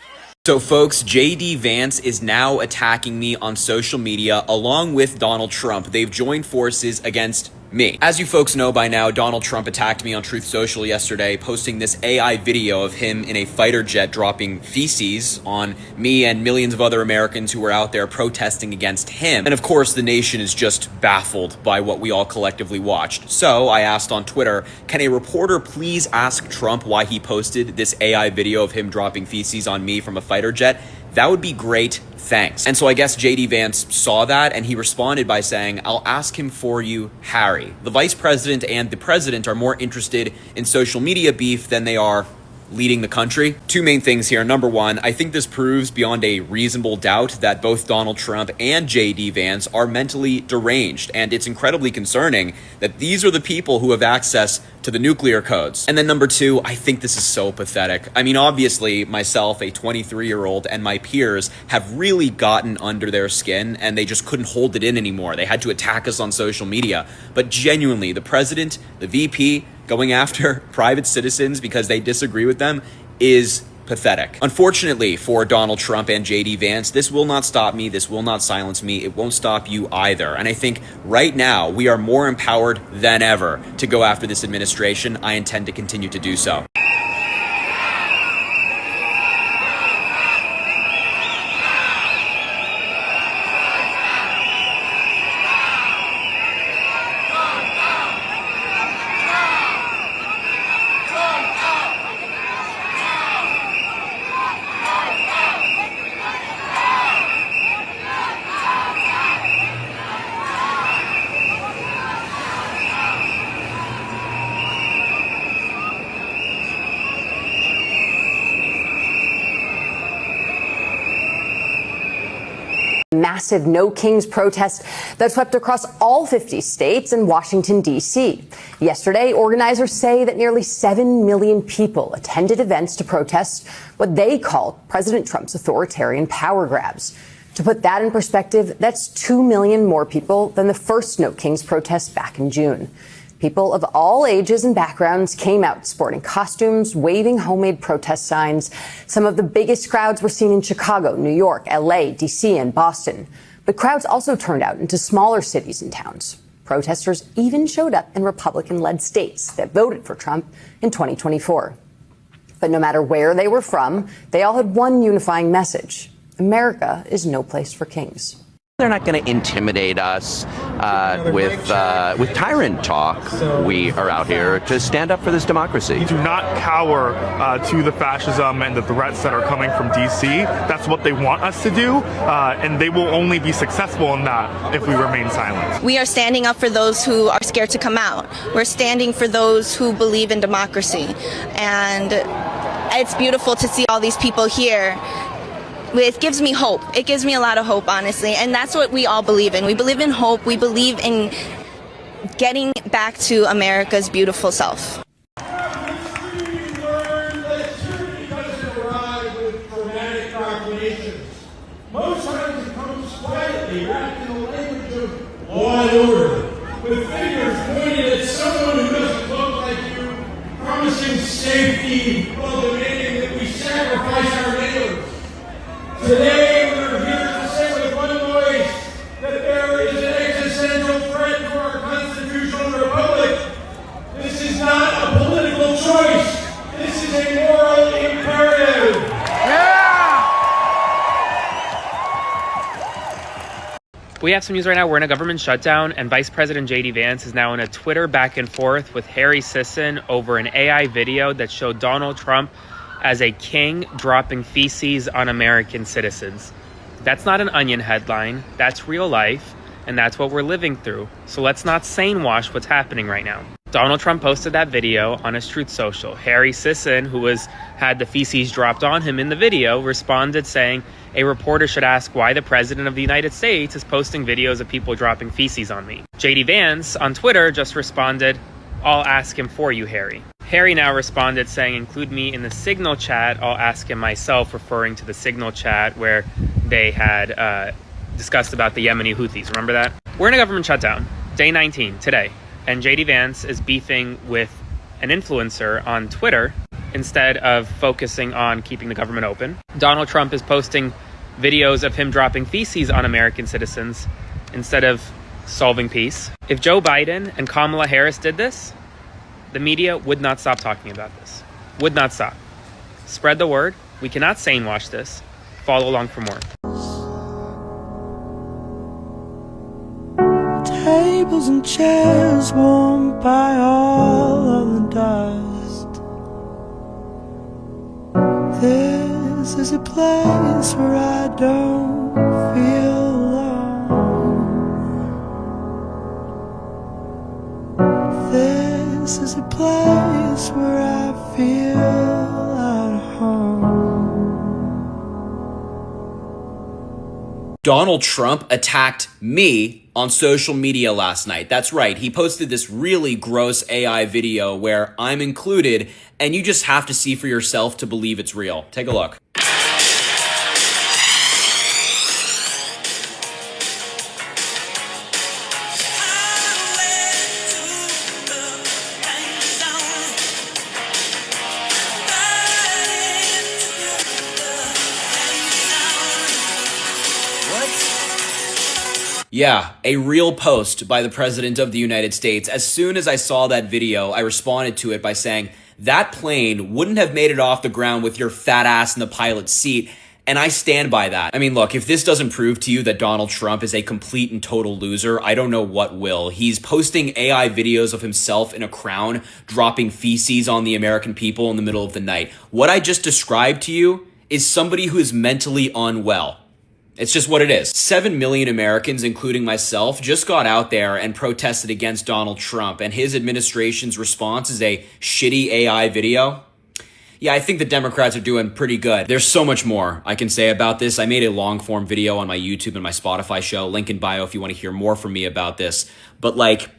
So folks, JD Vance is now attacking me on social media along with Donald Trump. They've joined forces against me. As you folks know by now, Donald Trump attacked me on Truth Social yesterday, posting this AI video of him in a fighter jet dropping feces on me and millions of other Americans who were out there protesting against him. And of course, the nation is just baffled by what we all collectively watched. So I asked on Twitter, can a reporter please ask Trump why he posted this AI video of him dropping feces on me from a fighter jet? That would be great, thanks. And so I guess JD Vance saw that and he responded by saying, I'll ask him for you, Harry. The vice president and the president are more interested in social media beef than they are leading the country. Two main things here. Number one, I think this proves beyond a reasonable doubt that both Donald Trump and JD Vance are mentally deranged. And it's incredibly concerning that these are the people who have access to the nuclear codes. And then number two, I think this is so pathetic. I mean, obviously myself, a 23-year-old, and my peers have really gotten under their skin and they just couldn't hold it in anymore. They had to attack us on social media. But genuinely, the president, the VP, going after private citizens because they disagree with them is pathetic. Unfortunately for Donald Trump and JD Vance, this will not stop me. This will not silence me. It won't stop you either. And I think right now we are more empowered than ever to go after this administration. I intend to continue to do so. Massive No Kings protest that swept across all 50 states and Washington, D.C. Yesterday, organizers say that nearly 7 million people attended events to protest what they called President Trump's authoritarian power grabs. To put that in perspective, that's 2 million more people than the first No Kings protest back in June. People of all ages and backgrounds came out sporting costumes, waving homemade protest signs. Some of the biggest crowds were seen in Chicago, New York, LA, DC, and Boston. But crowds also turned out into smaller cities and towns. Protesters even showed up in Republican-led states that voted for Trump in 2024. But no matter where they were from, they all had one unifying message: America is no place for kings. They're not going to intimidate us with tyrant talk. We are out here to stand up for this democracy. Do not cower to the fascism and the threats that are coming from D.C. That's what they want us to do, and they will only be successful in that if we remain silent. We are standing up for those who are scared to come out. We're standing for those who believe in democracy. And it's beautiful to see all these people here. It gives me hope. It gives me a lot of hope, honestly. And that's what we all believe in. We believe in hope. We believe in getting back to America's beautiful self. Most times it comes quietly, wrapped in the language of law and order, with fingers pointed at someone who doesn't look like you, promising safety while demanding that we sacrifice our neighbors. Today we're here to say with one voice that there is an existential threat to our constitutional republic. This is not a political choice. This is a moral imperative. We We have some news right now. We're in a government shutdown, and Vice President J.D. Vance is now in a Twitter back and forth with Harry Sisson over an AI video that showed Donald Trump as a king dropping feces on American citizens. That's not an Onion headline. That's real life, and that's what we're living through. So let's not sane wash what's happening right now. Donald Trump posted that video on his Truth Social. Harry Sisson, who had the feces dropped on him in the video, responded saying, a reporter should ask why the President of the United States is posting videos of people dropping feces on me. J.D. Vance on Twitter just responded, I'll ask him for you, Harry. Harry now responded saying, include me in the Signal chat, I'll ask him myself, referring to the Signal chat where they had discussed about the Yemeni Houthis. Remember that? We're in a government shutdown, day 19, today. And J.D. Vance is beefing with an influencer on Twitter instead of focusing on keeping the government open. Donald Trump is posting videos of him dropping feces on American citizens instead of solving peace. If Joe Biden and Kamala Harris did this, the media would not stop talking about this. Would not stop. Spread the word. We cannot sane wash this. Follow along for more. Tables and chairs warmed by all of the dust. This is a place where I don't feel alone. This is a place where I feel at home. Donald Trump attacked me on social media last night. That's right. He posted this really gross AI video where I'm included, and you just have to see for yourself to believe it's real. Take a look. Yeah, a real post by the President of the United States. As soon as I saw that video, I responded to it by saying, that plane wouldn't have made it off the ground with your fat ass in the pilot's seat. And I stand by that. I mean, look, if this doesn't prove to you that Donald Trump is a complete and total loser, I don't know what will. He's posting AI videos of himself in a crown, dropping feces on the American people in the middle of the night. What I just described to you is somebody who is mentally unwell. It's just what it is. 7 million Americans, including myself, just got out there and protested against Donald Trump, and his administration's response is a shitty AI video. Yeah, I think the Democrats are doing pretty good. There's so much more I can say about this. I made a long-form video on my YouTube and my Spotify show, link in bio if you want to hear more from me about this. But like,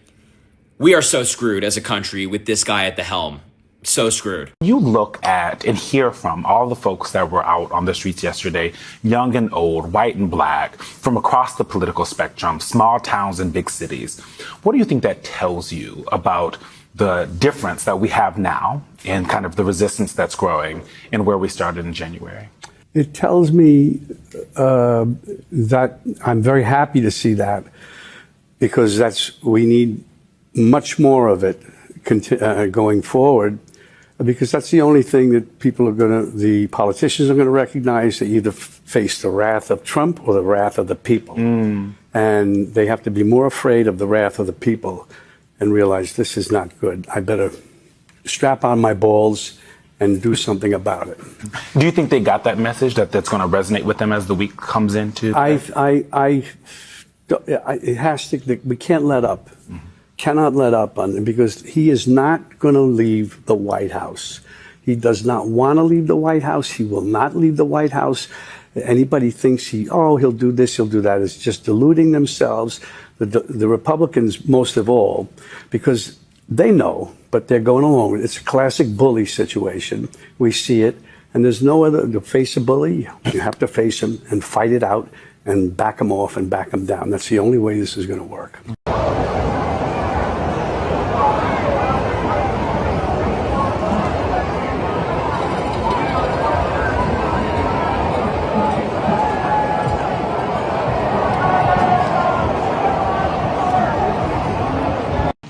we are so screwed as a country with this guy at the helm. So screwed. You look at and hear from all the folks that were out on the streets yesterday, young and old, white and black, from across the political spectrum, small towns and big cities. What do you think that tells you about the difference that we have now and kind of the resistance that's growing and where we started in January? It tells me that I'm very happy to see that, because we need much more of it going forward. Because that's the only thing that the politicians are going to recognize. They either face the wrath of Trump or the wrath of the people. And they have to be more afraid of the wrath of the people and realize this is not good. I better strap on my balls and do something about it. Do you think they got that message, that's going to resonate with them as the week comes into? It has to, we can't let up. Cannot let up on him, because he is not going to leave the White House. He does not want to leave the White House. He will not leave the White House. Anybody thinks he'll do this, he'll do that, is just deluding themselves. The Republicans, most of all, because they know, but they're going along. It's a classic bully situation. We see it, and there's no other to face a bully. You have to face him and fight it out and back him off and back him down. That's the only way this is going to work.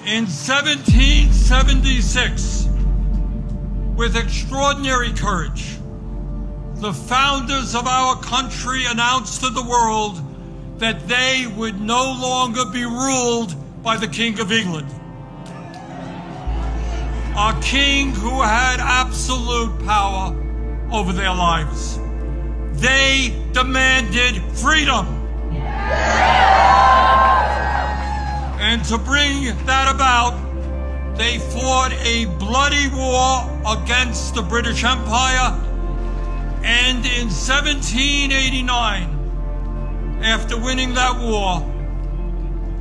In 1776, with extraordinary courage, the founders of our country announced to the world that they would no longer be ruled by the King of England. A king who had absolute power over their lives. They demanded freedom. And to bring that about, they fought a bloody war against the British Empire. And in 1789, after winning that war,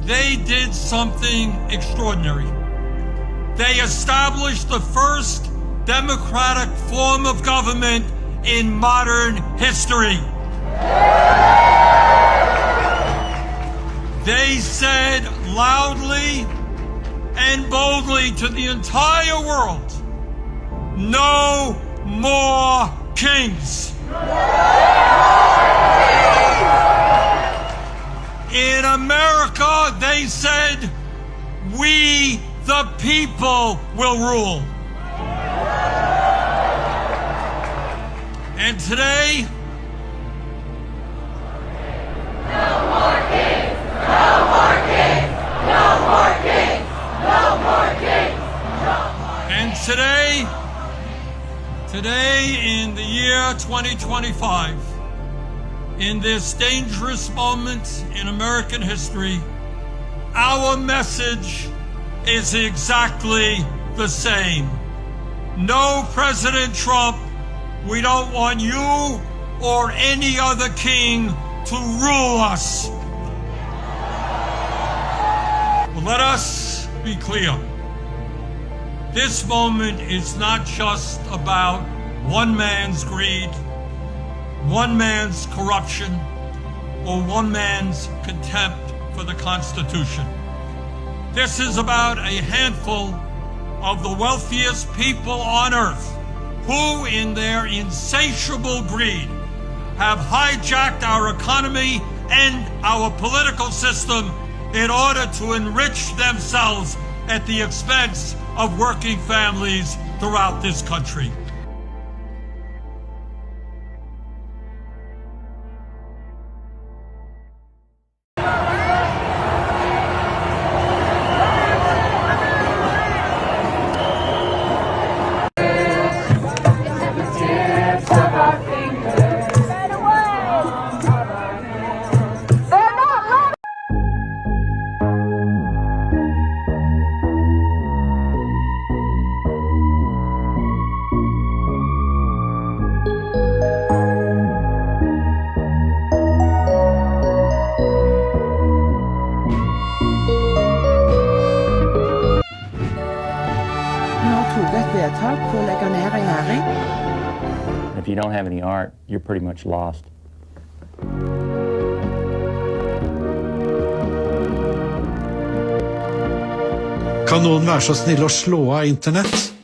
they did something extraordinary. They established the first democratic form of government in modern history. They said loudly and boldly to the entire world, no more kings. In America, they said, we the people will rule. And today, No more kings! No more kings! No more kings! No more kings! No more kings! and today in the year 2025, in this dangerous moment in American history, our message is exactly the same. No, President Trump, we don't want you or any other king to rule us. Well, let us be clear. This moment is not just about one man's greed, one man's corruption, or one man's contempt for the Constitution. This is about a handful of the wealthiest people on earth who, in their insatiable greed, have hijacked our economy and our political system in order to enrich themselves at the expense of working families throughout this country. If you don't have any art, you're pretty much lost. Kan noen være så snill å slå av internett?